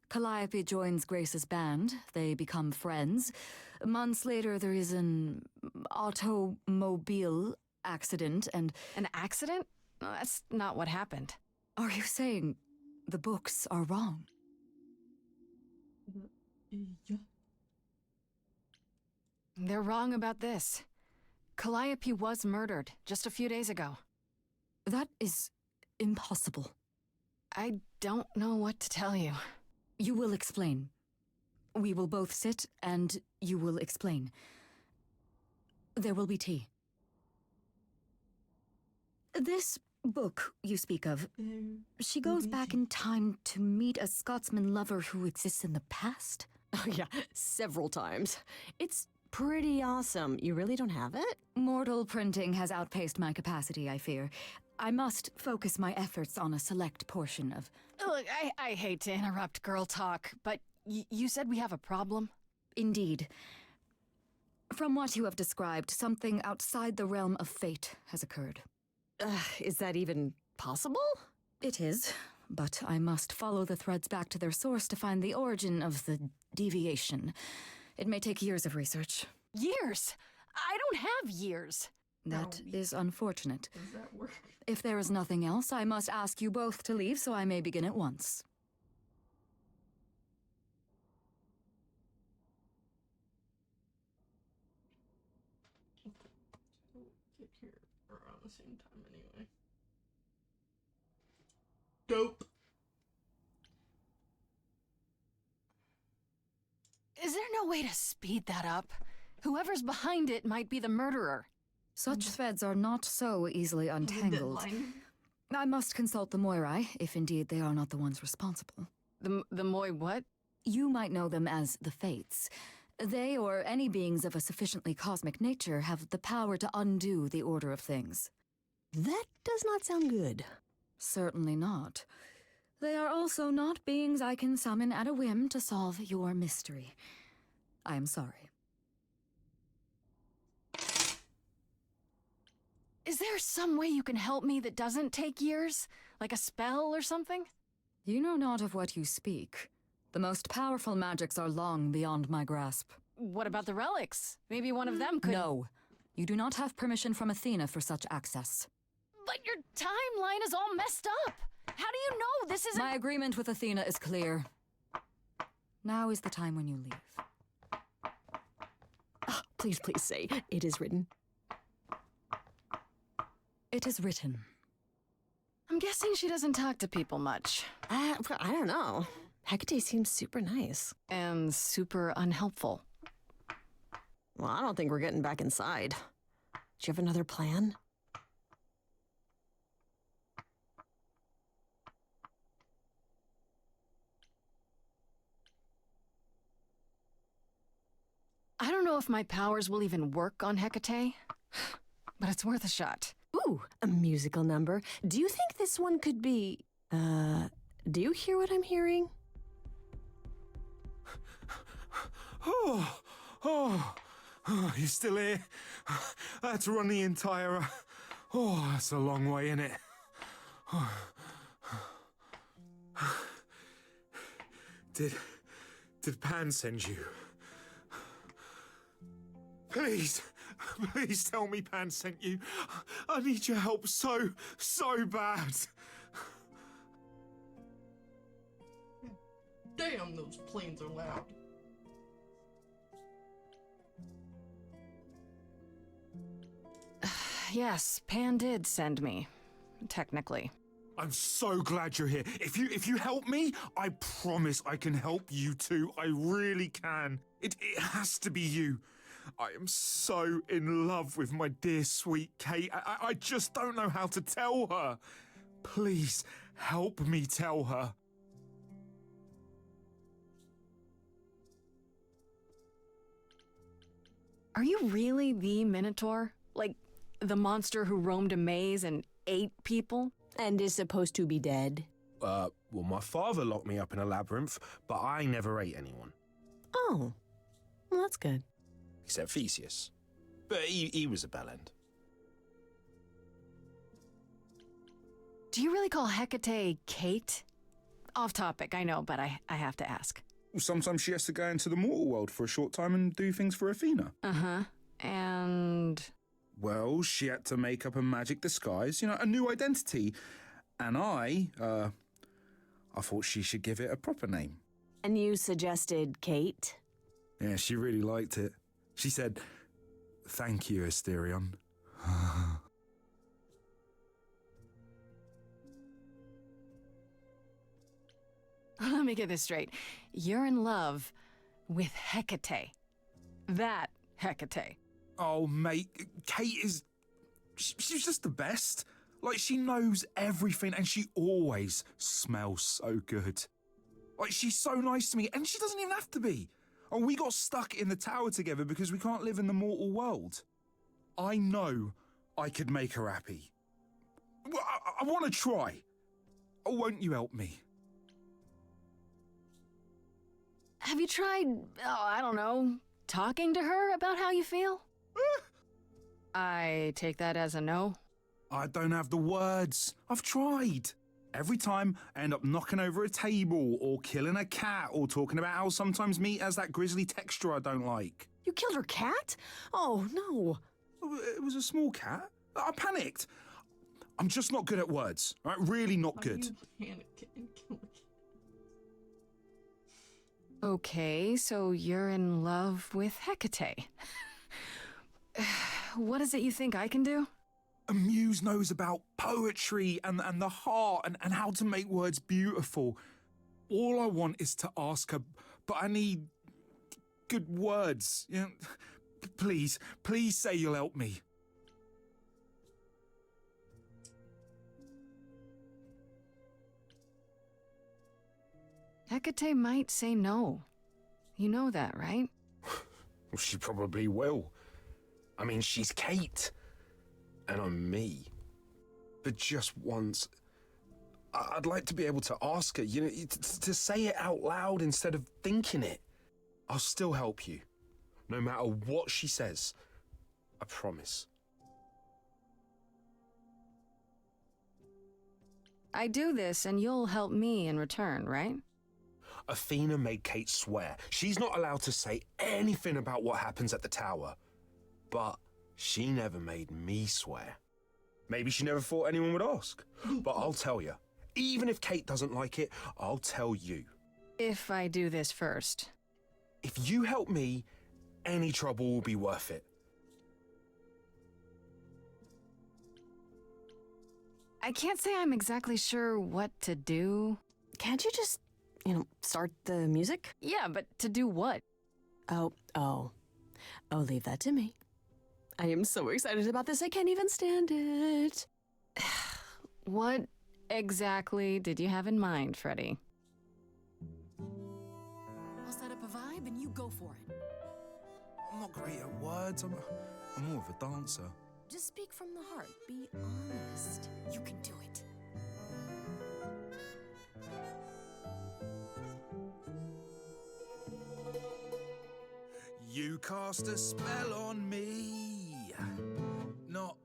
Calliope joins Grace's band. They become friends. Months later, there is an automobile accident and... An accident? That's not what happened. Are you saying the books are wrong? Yeah. They're wrong about this. Calliope was murdered just a few days ago. That is impossible. I don't know what to tell you. You will explain. We will both sit and you will explain. There will be tea. This book you speak of, she goes back in time to meet a Scotsman lover who exists in the past? Oh, yeah, several times. It's pretty awesome. You really don't have it? Mortal printing has outpaced my capacity, I fear. I must focus my efforts on a select portion of... Look, I hate to interrupt girl talk, but you said we have a problem? Indeed. From what you have described, something outside the realm of fate has occurred. Is that even possible? It is, but I must follow the threads back to their source to find the origin of the deviation. It may take years of research. Years? I don't have years. That is unfortunate. Does that work? If there is nothing else, I must ask you both to leave so I may begin at once. Get here around the same time anyway. Dope. Is there no way to speed that up? Whoever's behind it might be the murderer. Such threads are not so easily untangled. I must consult the Moirai, if indeed they are not the ones responsible. The Moi what? You might know them as the Fates. They, or any beings of a sufficiently cosmic nature, have the power to undo the order of things. That does not sound good. Certainly not. They are also not beings I can summon at a whim to solve your mystery. I am sorry. Is there some way you can help me that doesn't take years? Like a spell or something? You know not of what you speak. The most powerful magics are long beyond my grasp. What about the relics? Maybe one of them could... No. You do not have permission from Athena for such access. But your timeline is all messed up! How do you know this isn't... My agreement with Athena is clear. Now is the time when you leave. Please say, it is written. It is written. I'm guessing she doesn't talk to people much. I don't know. Hecate seems super nice. And super unhelpful. Well, I don't think we're getting back inside. Do you have another plan? I don't know if my powers will even work on Hecate, but it's worth a shot. Ooh, a musical number. Do you think this one could be... do you hear what I'm hearing? Oh, you still here? I had to run the entire... Oh, that's a long way, isn't it? Did Pan send you? Please tell me Pan sent you. I need your help so bad. Damn, those planes are loud. Yes, Pan did send me. Technically. I'm so glad you're here. If you help me, I promise I can help you too. I really can. It has to be you. I am so in love with my dear sweet Kate. I just don't know how to tell her. Please help me tell her. Are you really the Minotaur? Like, the monster who roamed a maze and 8 people? And is supposed to be dead. Well, my father locked me up in a labyrinth, but I never ate anyone. Oh, well, that's good. Except Theseus. But he was a bellend. Do you really call Hecate Kate? Off topic, I know, but I have to ask. Sometimes she has to go into the mortal world for a short time and do things for Athena. Uh-huh. And... Well, she had to make up a magic disguise, a new identity. And I thought she should give it a proper name. And you suggested Kate? Yeah, she really liked it. She said, "Thank you, Asterion." Let me get this straight. You're in love with Hecate. That Hecate. Oh, mate, Kate is... She's just the best. Like, she knows everything and she always smells so good. Like, she's so nice to me and she doesn't even have to be. Oh, we got stuck in the tower together because we can't live in the mortal world. I know I could make her happy. Well, I want to try. Oh, won't you help me? Have you tried, I don't know, talking to her about how you feel? I take that as a no. I don't have the words. I've tried. Every time, I end up knocking over a table or killing a cat or talking about how sometimes meat has that grisly texture I don't like. You killed her cat? Oh, no. It was a small cat. I panicked. I'm just not good at words. Right? Really not good. Okay, so you're in love with Hecate. What is it you think I can do? A muse knows about poetry and the heart and how to make words beautiful. All I want is to ask her, but I need good words. Please say you'll help me. Hecate might say no. You know that, right? Well, she probably will. I mean, she's Kate. And I'm me. But just once, I'd like to be able to ask her, to say it out loud instead of thinking it. I'll still help you, no matter what she says. I promise. I do this and you'll help me in return, right? Athena made Kate swear she's not allowed to say anything about what happens at the tower. But she never made me swear. Maybe she never thought anyone would ask. But I'll tell you, even if Kate doesn't like it, I'll tell you. If I do this first. If you help me, any trouble will be worth it. I can't say I'm exactly sure what to do. Can't you just, start the music? Yeah, but to do what? Oh, leave that to me. I am so excited about this, I can't even stand it. What exactly did you have in mind, Freddie? I'll set up a vibe and you go for it. I'm not great at words. I'm more of a dancer. Just speak from the heart. Be honest. You can do it. You cast a spell on me. Not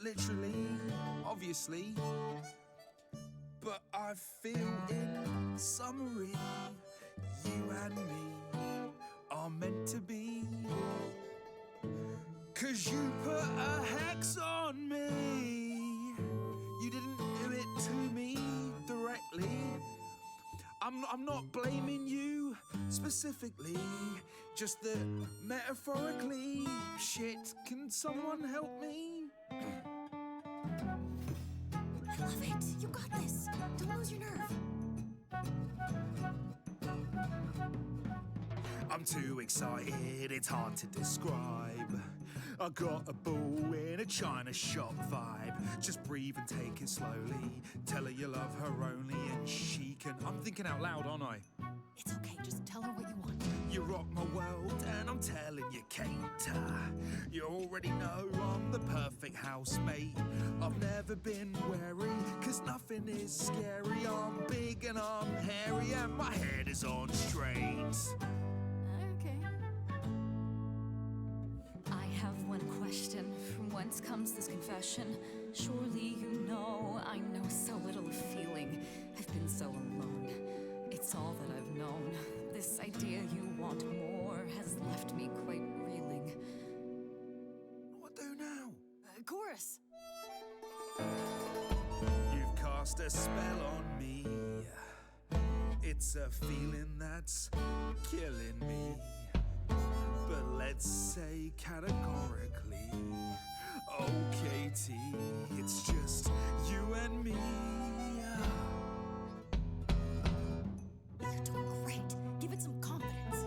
literally, obviously. But I feel in summary, you and me are meant to be. 'Cause you put a hex on me. You didn't do it to me directly. I'm not blaming you specifically, just that metaphorically. Shit, can someone help me? I love it. You got this. Don't lose your nerve. I'm too excited, it's hard to describe. I got a bull in a china shop vibe. Just breathe and take it slowly. Tell her you love her only and she can... I'm thinking out loud, aren't I? It's okay. Just tell her what you want. You rock my world and I'm telling you, Kate. You already know I'm the perfect perfect housemate. I've never been wary, cause nothing is scary. I'm big and I'm hairy and my head is on straight. Okay. I have one question. From whence comes this confession? Surely you know I know so little of feeling. I've been so alone. It's all that I've known. This idea you want more has left me quite reeling. What do now? Chorus! You've cast a spell on me. It's a feeling that's killing me. But let's say categorically, oh Katie, it's just you and me. You're doing great. Give it some confidence.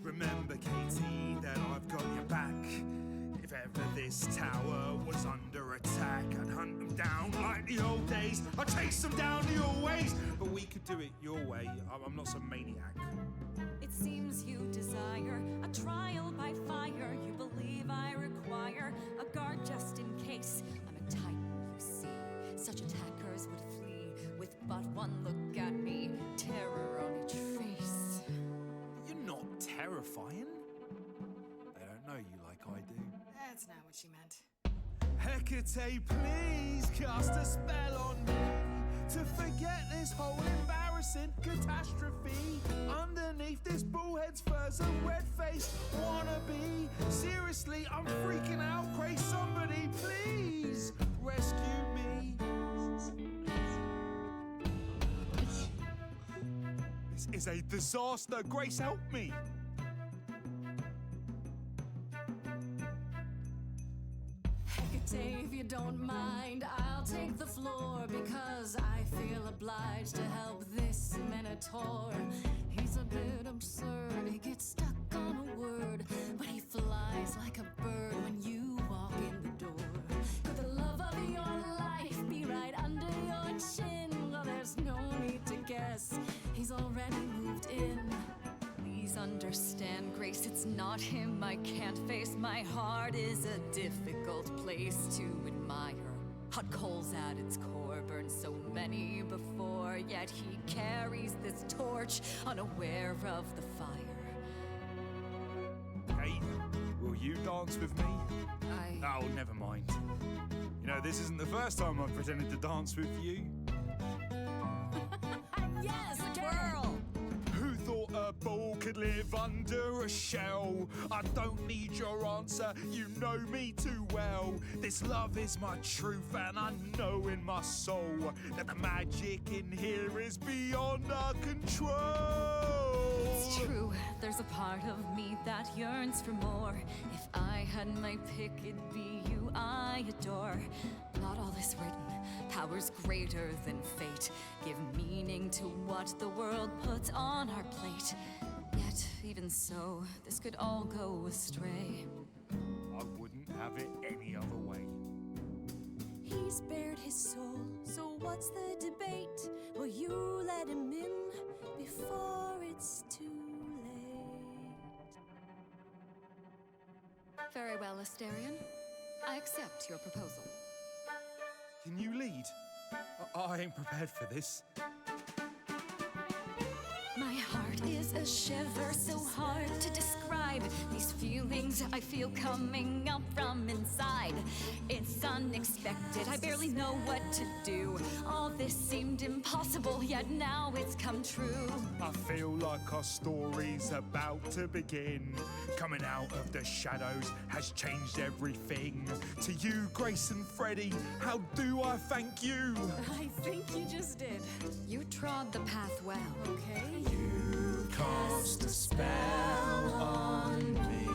Remember, Katie, that I've got your back. If ever this tower was under attack, I'd hunt them down like the old days. I'd chase them down your ways. But we could do it your way. I'm not some maniac. It seems you desire a trial by fire. You believe I require a guard just in case. I'm a titan, you see. Such attackers would flee with but one look at me. Terror on each face. You're not terrifying. They don't know you like I do. That's not what she meant. Hecate, please cast a spell on me to forget this whole embarrassing catastrophe. Underneath this bullhead's fur's a red-faced wannabe. Seriously, I'm freaking out. Grace, somebody, please rescue me. This is a disaster. Grace, help me. Hecate, if you don't mind, I'll take the floor because I feel obliged to help this Minotaur. He's a bit absurd, he gets stuck on a word, but he flies like a bird when you walk in the door. Could the love of your life be right under your chin? Well, there's no need to guess, he's already moved in. Please understand, Grace, it's not him I can't face. My heart is a difficult place to admire. Hot coals at its core, burned so many before, yet he carries this torch, unaware of the fire. Hey, will you dance with me? Oh, never mind. You know, this isn't the first time I've pretended to dance with you. Yes, twirl! Who thought a ball could live under a shell? I don't need your answer, you know me too well. This love is my truth and I know in my soul that the magic in here is beyond our control. It's true, there's a part of me that yearns for more. If I had my pick, it'd be you I adore. Not all this written, powers greater than fate give meaning to what the world puts on our plate. Yet, even so, this could all go astray. I wouldn't have it any other way. He's bared his soul, so what's the debate? Will you let him in before it's too late? Very well, Asterion. I accept your proposal. Can you lead? I ain't prepared for this. My heart is a shiver, so hard to describe. These feelings I feel coming up from inside. It's unexpected, I barely know what to do. All this seemed impossible, yet now it's come true. I feel like our story's about to begin. Coming out of the shadows has changed everything. To you, Grace and Freddie, how do I thank you? I think you just did. You trod the path well. Okay. You cast a spell on me.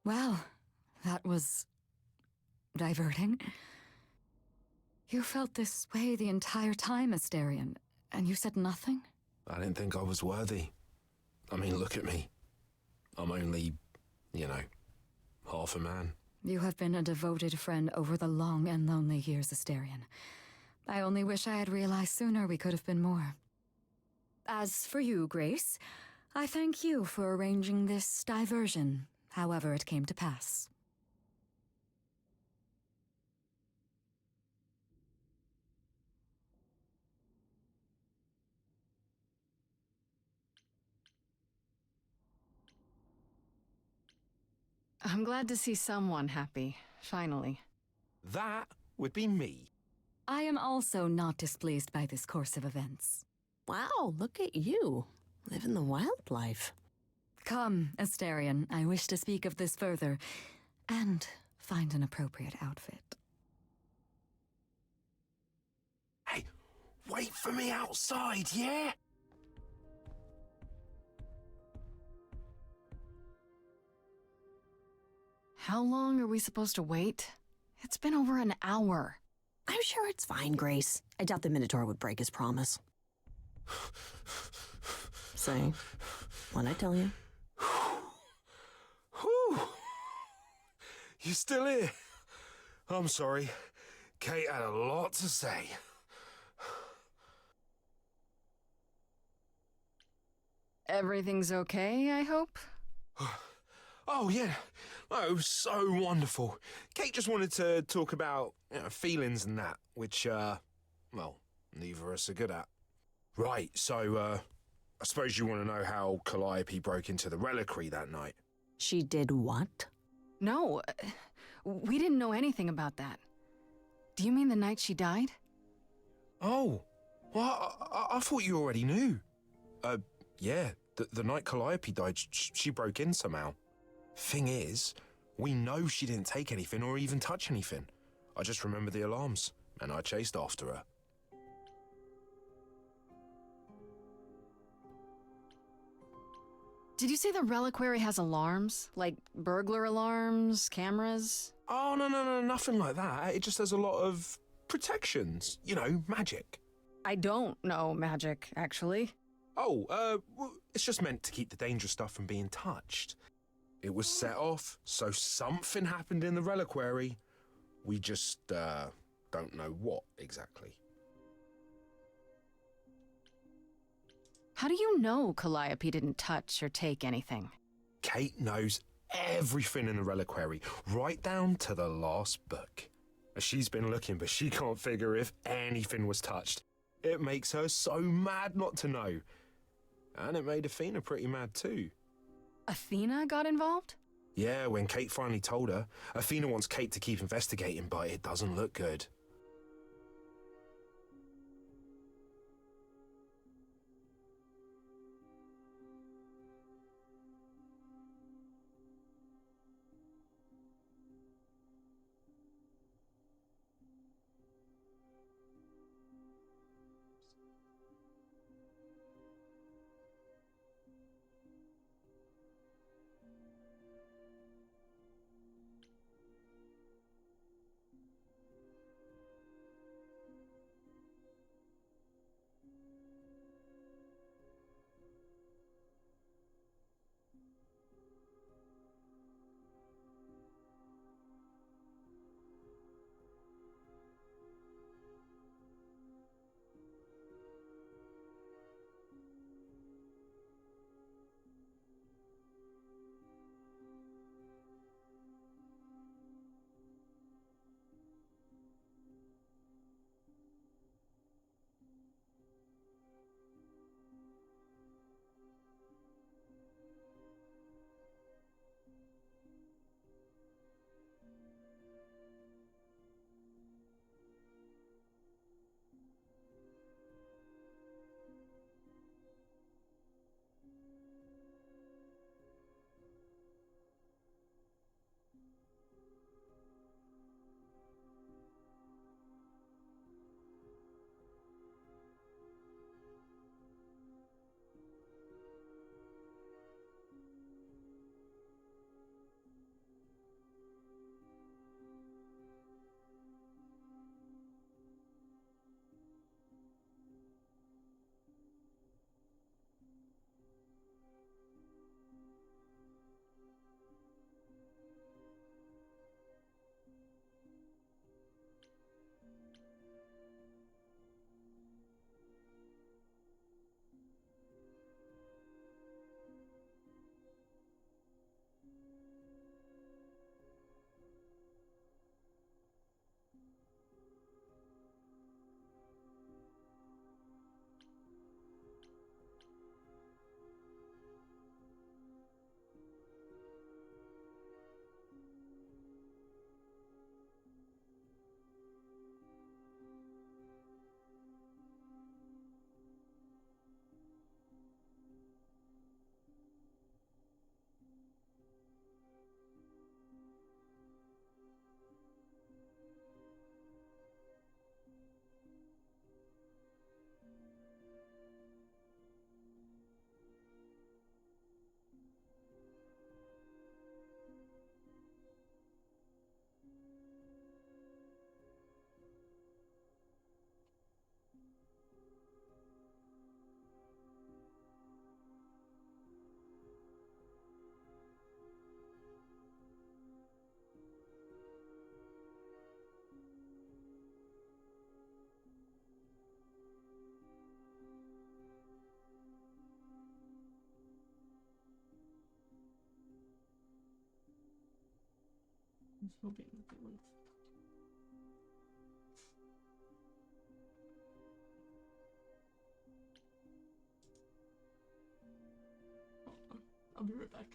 Well, that was diverting. You felt this way the entire time, Asterion, and you said nothing? I didn't think I was worthy. I mean, look at me. I'm only, half a man. You have been a devoted friend over the long and lonely years, Asterion. I only wish I had realized sooner we could have been more. As for you, Grace, I thank you for arranging this diversion, however it came to pass. I'm glad to see someone happy, finally. That would be me. I am also not displeased by this course of events. Wow, look at you. Living the wildlife. Come, Asterion, I wish to speak of this further, and find an appropriate outfit. Hey, wait for me outside, yeah? How long are we supposed to wait? It's been over an hour. I'm sure it's fine, Grace. I doubt the Minotaur would break his promise. Say, what'd I tell you? Whew. You still here? I'm sorry. Kate had a lot to say. Everything's okay, I hope? Oh, yeah. Oh, it was so wonderful. Kate just wanted to talk about feelings and that, which, well, neither of us are good at. Right, so, I suppose you want to know how Calliope broke into the reliquary that night. She did what? No, we didn't know anything about that. Do you mean the night she died? Oh, well, I thought you already knew. Yeah, the night Calliope died, she broke in somehow. Thing is, we know she didn't take anything or even touch anything. I just remember the alarms, and I chased after her. Did you say the reliquary has alarms? Like burglar alarms, cameras? Oh, no, nothing like that. It just has a lot of protections. You know, magic. I don't know magic, actually. Oh, well, it's just meant to keep the dangerous stuff from being touched. It was set off, so something happened in the reliquary. We just, don't know what exactly. How do you know Calliope didn't touch or take anything? Kate knows everything in the reliquary, right down to the last book. She's been looking, but she can't figure if anything was touched. It makes her so mad not to know. And it made Athena pretty mad too. Athena got involved? Yeah, when Kate finally told her, Athena wants Kate to keep investigating, but it doesn't look good. was hoping that they wouldn't. Hold on. I'll be right back.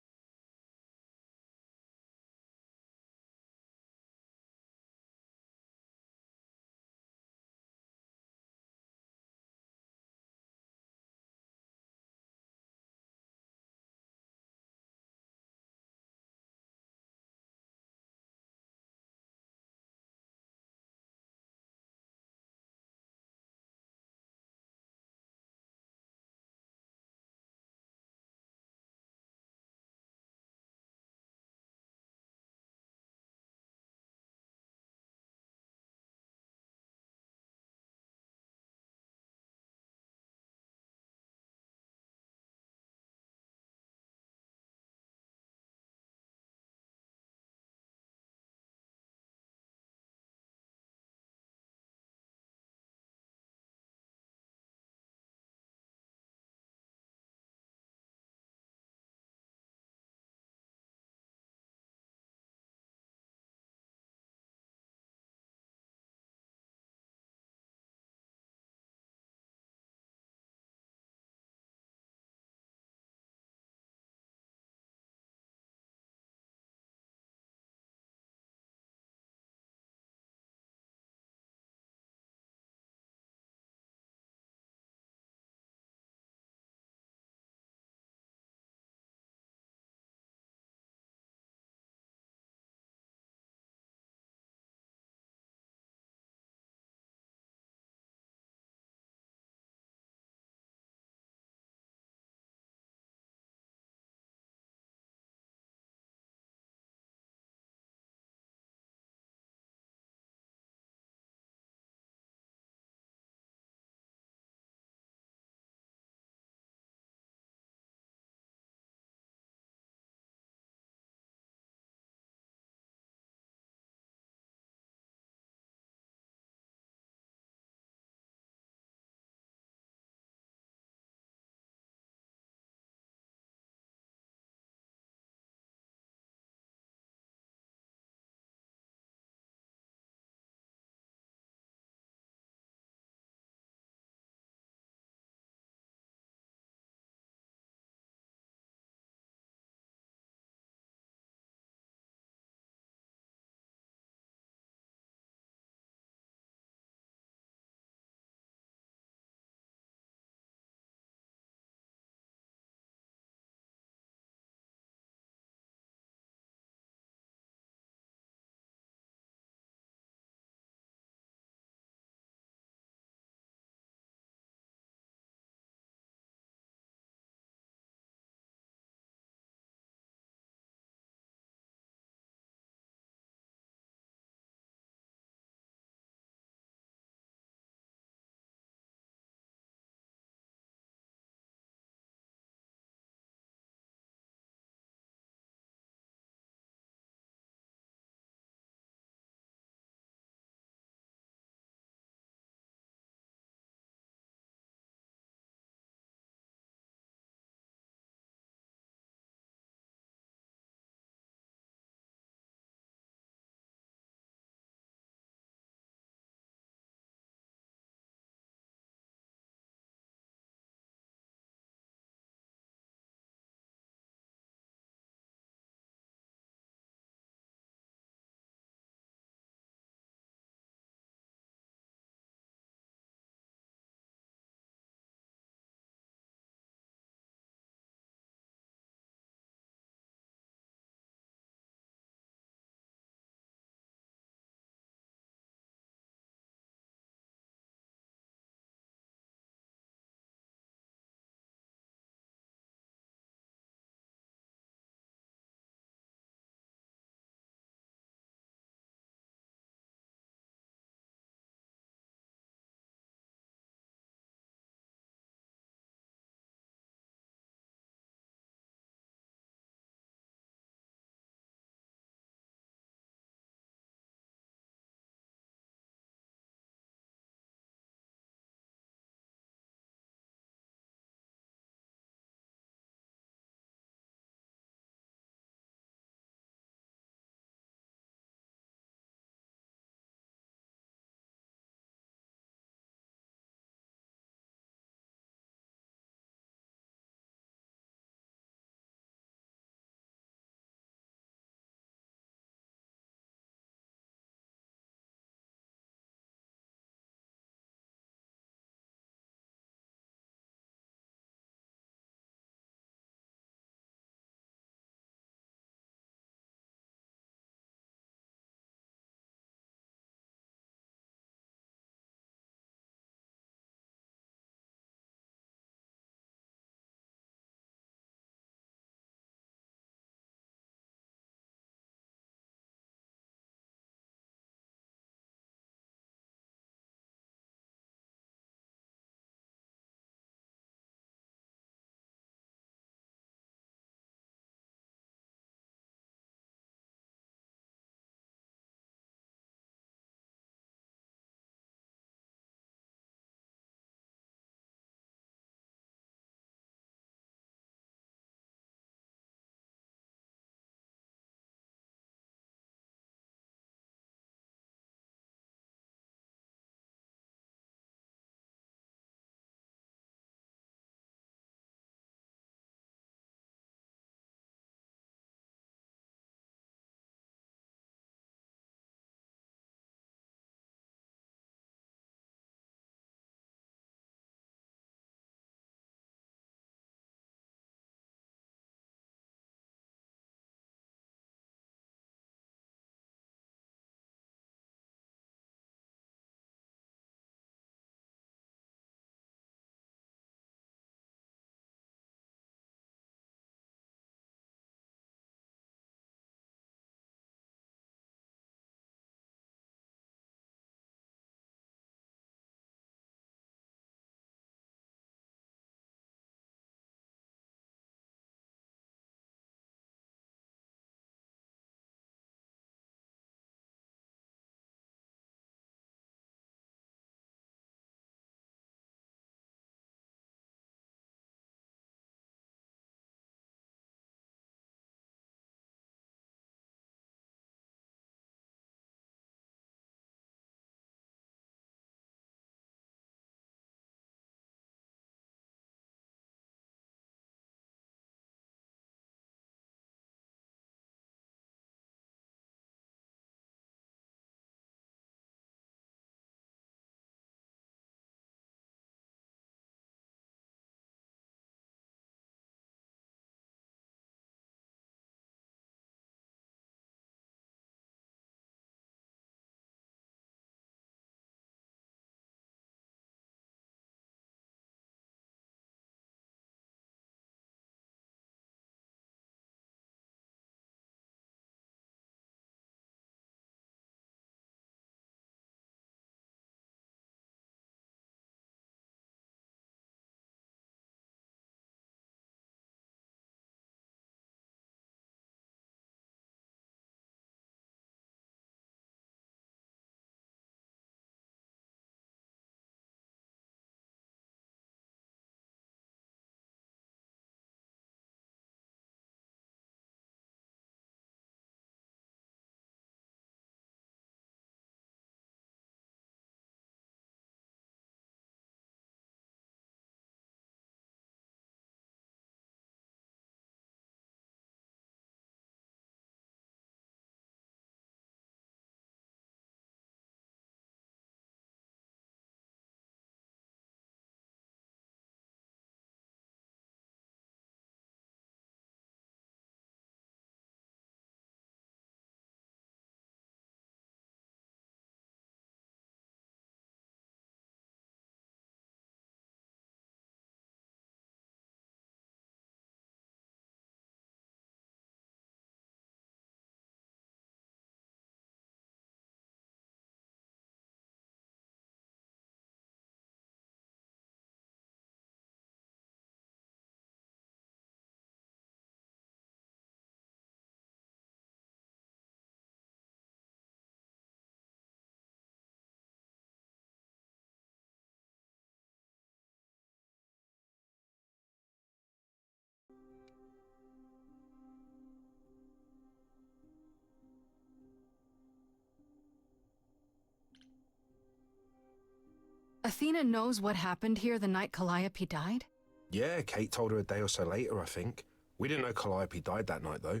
Athena knows what happened here the night Calliope died? Yeah, Kate told her a day or so later, I think. We didn't know Calliope died that night, though.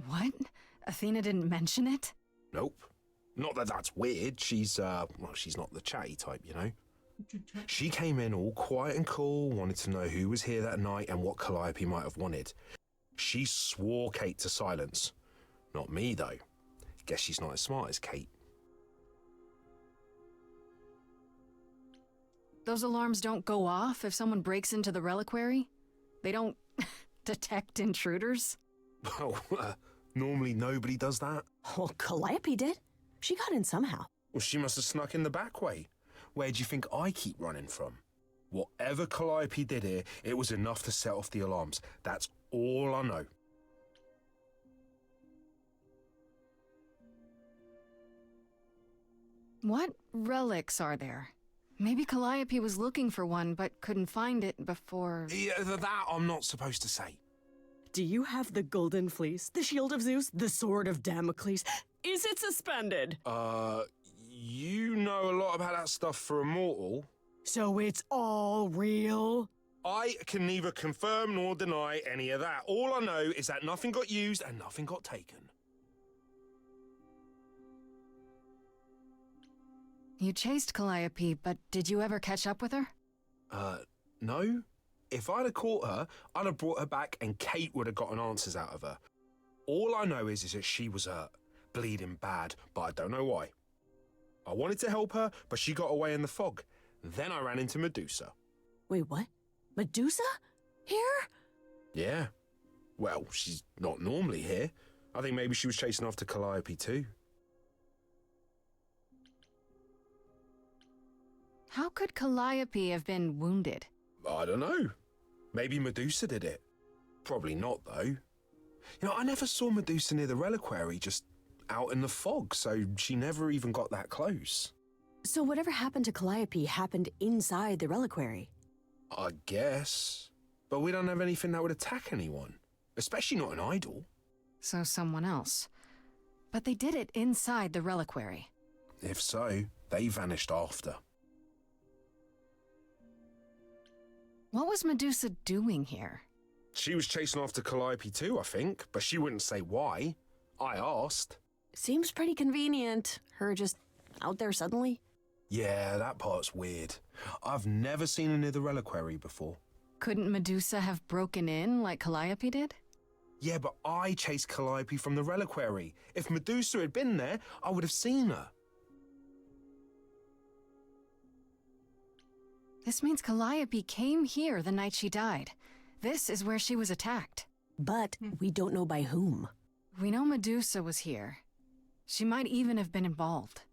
What? Athena didn't mention it? Nope. Not that that's weird. She's not the chatty type, you know? She came in all quiet and cool, wanted to know who was here that night and what Calliope might have wanted. She swore Kate to silence. Not me, though. Guess she's not as smart as Kate. Those alarms don't go off if someone breaks into the reliquary? They don't detect intruders? Well, normally nobody does that. Well, Calliope did. She got in somehow. Well, she must have snuck in the back way. Where do you think I keep running from? Whatever Calliope did here, it was enough to set off the alarms. That's all I know. What relics are there? Maybe Calliope was looking for one, but couldn't find it before... Yeah, that I'm not supposed to say. Do you have the golden fleece, the shield of Zeus, the sword of Damocles? Is it suspended? You know a lot about that stuff for a mortal. So it's all real? I can neither confirm nor deny any of that. All I know is that nothing got used and nothing got taken. You chased Calliope, but did you ever catch up with her? No. If I'd have caught her, I'd have brought her back and Kate would have gotten answers out of her. All I know is that she was hurt, bleeding bad, but I don't know why. I wanted to help her, but she got away in the fog. Then I ran into Medusa. Wait, what? Medusa? Here? Yeah. Well, she's not normally here. I think maybe she was chasing after Calliope too. How could Calliope have been wounded? I don't know. Maybe Medusa did it. Probably not, though. You know, I never saw Medusa near the reliquary, just out in the fog, so she never even got that close. So whatever happened to Calliope happened inside the reliquary? I guess. But we don't have anything that would attack anyone. Especially not an idol. So someone else. But they did it inside the reliquary. If so, they vanished after. What was Medusa doing here? She was chasing after Calliope too, I think, but she wouldn't say why. I asked. Seems pretty convenient. Her just out there suddenly. Yeah, that part's weird. I've never seen her near the reliquary before. Couldn't Medusa have broken in like Calliope did? Yeah, but I chased Calliope from the reliquary. If Medusa had been there, I would have seen her. This means Calliope came here the night she died. This is where she was attacked. But we don't know by whom. We know Medusa was here. She might even have been involved.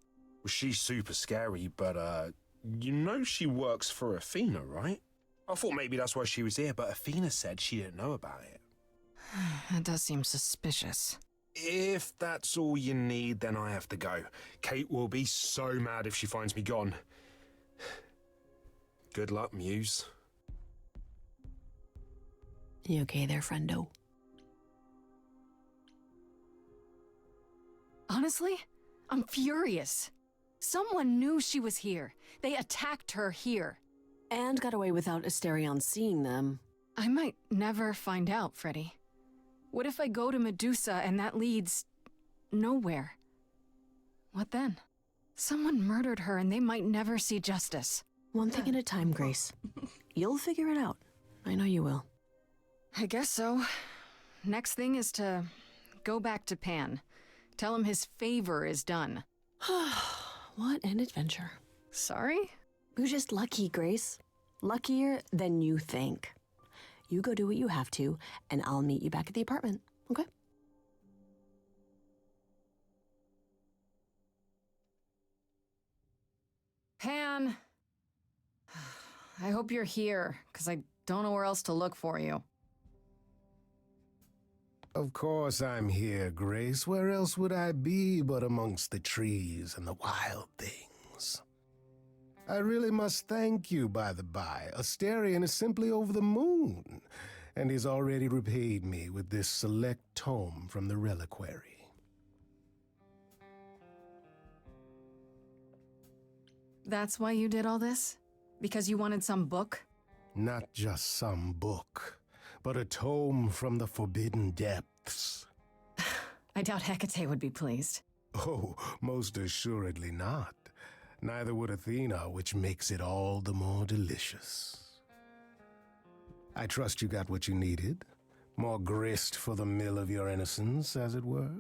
Well, she's super scary, but, you know she works for Athena, right? I thought maybe that's why she was here, but Athena said she didn't know about it. That does seem suspicious. If that's all you need, then I have to go. Kate will be so mad if she finds me gone. Good luck, Muse. You okay there, friendo? Honestly, I'm furious. Someone knew she was here. They attacked her here. And got away without Asterion seeing them. I might never find out, Freddy. What if I go to Medusa and that leads nowhere? What then? Someone murdered her and they might never see justice. One thing at a time, Grace. You'll figure it out. I know you will. I guess so. Next thing is to go back to Pan. Tell him his favor is done. What an adventure. Sorry? You're just lucky, Grace. Luckier than you think. You go do what you have to, and I'll meet you back at the apartment, okay? Pan! I hope you're here, because I don't know where else to look for you. Of course I'm here, Grace. Where else would I be but amongst the trees and the wild things? I really must thank you, by the by. Asterion is simply over the moon, and he's already repaid me with this select tome from the reliquary. That's why you did all this? Because you wanted some book? Not just some book, but a tome from the forbidden depths. I doubt Hecate would be pleased. Oh, most assuredly not. Neither would Athena, which makes it all the more delicious. I trust you got what you needed. More grist for the mill of your innocence, as it were.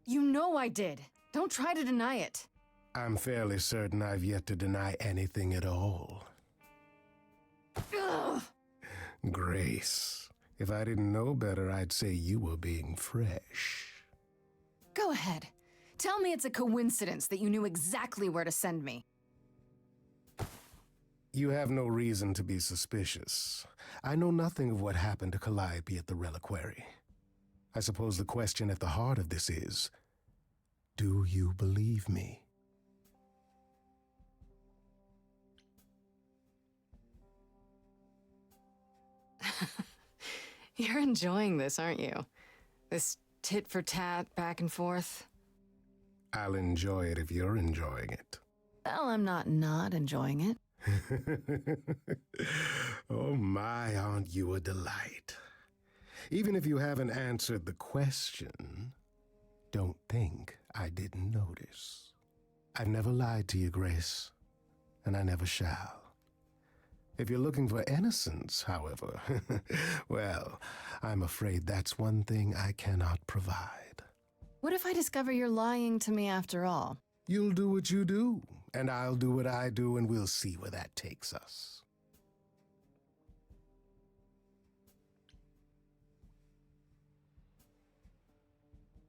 You know I did. Don't try to deny it. I'm fairly certain I've yet to deny anything at all. Ugh. Grace, if I didn't know better, I'd say you were being fresh. Go ahead. Tell me it's a coincidence that you knew exactly where to send me. You have no reason to be suspicious. I know nothing of what happened to Calliope at the reliquary. I suppose the question at the heart of this is, do you believe me? You're enjoying this, aren't you? This tit-for-tat, back and forth. I'll enjoy it if you're enjoying it. Well, I'm not enjoying it. Oh my, aren't you a delight? Even if you haven't answered the question, don't think I didn't notice. I've never lied to you, Grace, and I never shall. If you're looking for innocence, however, well, I'm afraid that's one thing I cannot provide. What if I discover you're lying to me after all? You'll do what you do, and I'll do what I do, and we'll see where that takes us.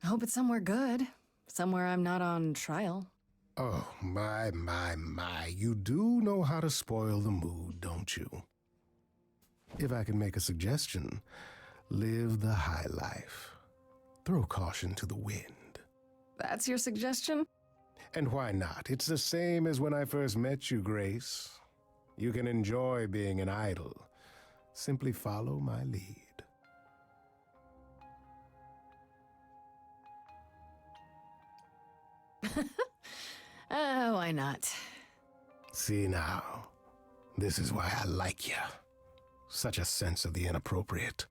I hope it's somewhere good. Somewhere I'm not on trial. Oh, my. You do know how to spoil the mood, don't you? If I can make a suggestion, live the high life. Throw caution to the wind. That's your suggestion? And why not? It's the same as when I first met you, Grace. You can enjoy being an idol. Simply follow my lead. Why not? See now, this is why I like you. Such a sense of the inappropriate.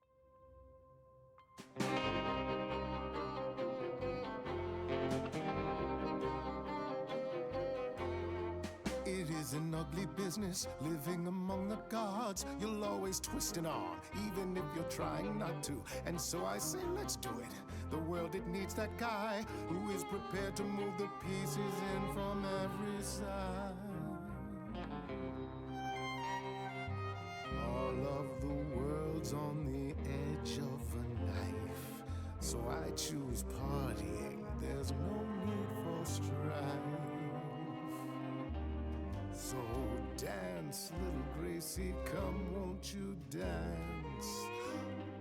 It is an ugly business, living among the gods. You'll always twist an arm, even if you're trying not to. And so I say, let's do it. The world, it needs that guy who is prepared to move the pieces in from every side. All of the world's on the edge of a knife, so I choose partying. There's no need for strife. So dance, little Gracie, come, won't you dance?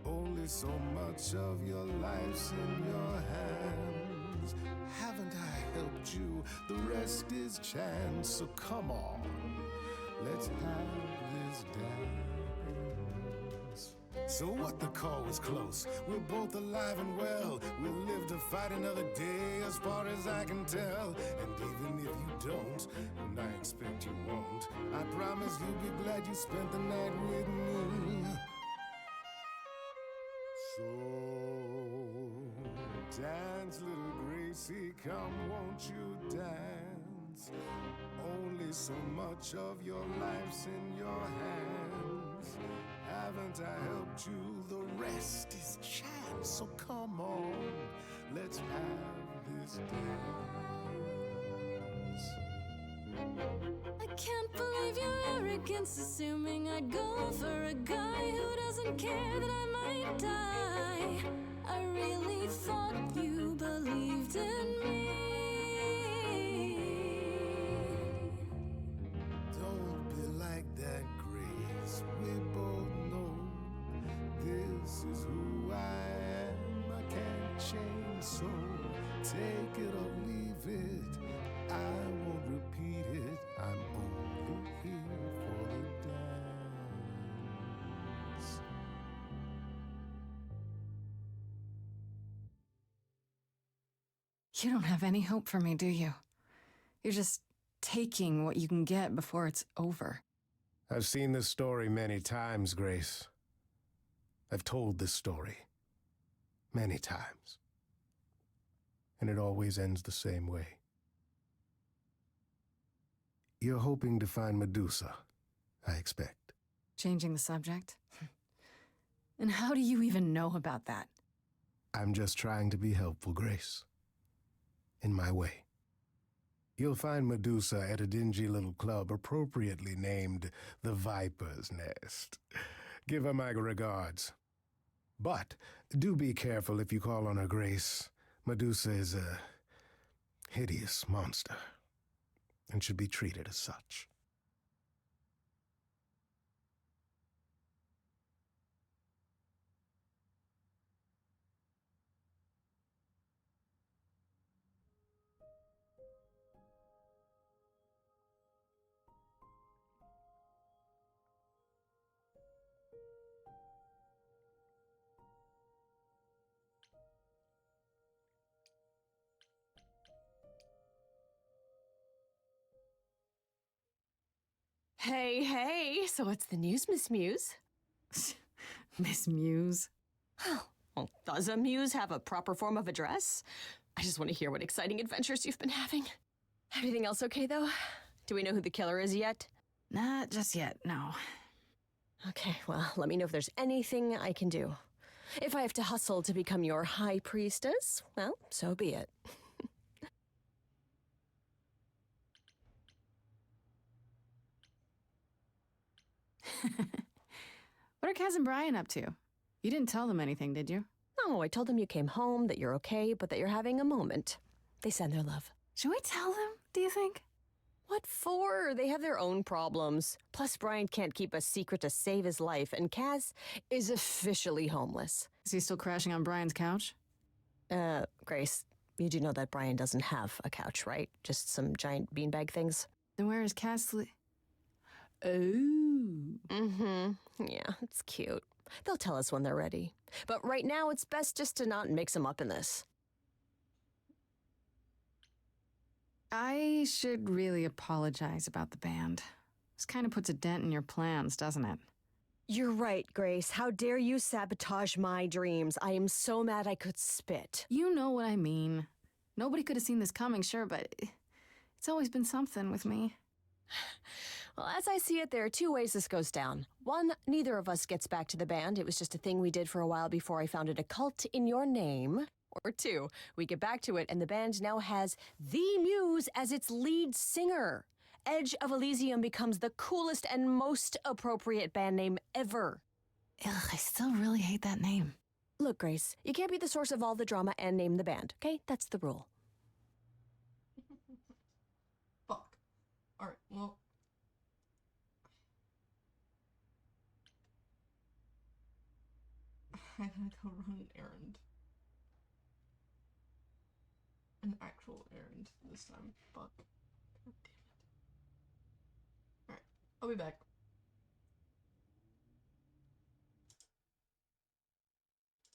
Only so much of your life's in your hands. Haven't I helped you? The rest is chance. So come on, let's have this dance. So what, the call was close. We're both alive and well. We'll live to fight another day, as far as I can tell. And even if you don't, and I expect you won't, I promise you'll be glad you spent the night with me. So dance, little Gracie, come, won't you dance? Only so much of your life's in your hands. Haven't I helped you? The rest is chance. So come on, let's have this dance. I can't believe your arrogance, assuming I'd go for a guy who doesn't care that I might die. I really thought you believed in me. Don't be like that, Grace. We both know this is who I am. I can't change, so take it or leave it. I won't repeat it. I'm only here for the dance. You don't have any hope for me, do you? You're just taking what you can get before it's over. I've seen this story many times, Grace. I've told this story many times. And it always ends the same way. You're hoping to find Medusa, I expect. Changing the subject? And how do you even know about that? I'm just trying to be helpful, Grace. In my way. You'll find Medusa at a dingy little club appropriately named the Viper's Nest. Give her my regards. But do be careful if you call on her, Grace. Medusa is a hideous monster and should be treated as such. Hey, so what's the news, Miss Muse? Miss Muse? Well, does a muse have a proper form of address? I just want to hear what exciting adventures you've been having. Everything else okay, though? Do we know who the killer is yet? Not just yet, no. Okay, well, let me know if there's anything I can do. If I have to hustle to become your high priestess, well, so be it. What are Kaz and Brian up to? You didn't tell them anything, did you? No, I told them you came home, that you're okay, but that you're having a moment. They send their love. Should we tell them, do you think? What for? They have their own problems. Plus, Brian can't keep a secret to save his life, and Kaz is officially homeless. Is he still crashing on Brian's couch? Grace, you do know that Brian doesn't have a couch, right? Just some giant beanbag things? Then where is Kaz Oh. Mm-hmm. Yeah, it's cute. They'll tell us when they're ready. But right now, it's best just to not mix them up in this. I should really apologize about the band. This kind of puts a dent in your plans, doesn't it? You're right, Grace. How dare you sabotage my dreams? I am so mad I could spit. You know what I mean. Nobody could have seen this coming, sure, but it's always been something with me. Well, as I see it, there are two ways this goes down. One, neither of us gets back to the band. It was just a thing we did for a while before I founded a cult in your name. Or two, we get back to it and the band now has the Muse as its lead singer. Edge of Elysium becomes the coolest and most appropriate band name ever. Ugh, I still really hate that name. Look, Grace, you can't be the source of all the drama and name the band, okay? That's the rule. Fuck. Alright, well. I gotta go run an errand. An actual errand this time. Fuck. God damn it. Alright, I'll be back.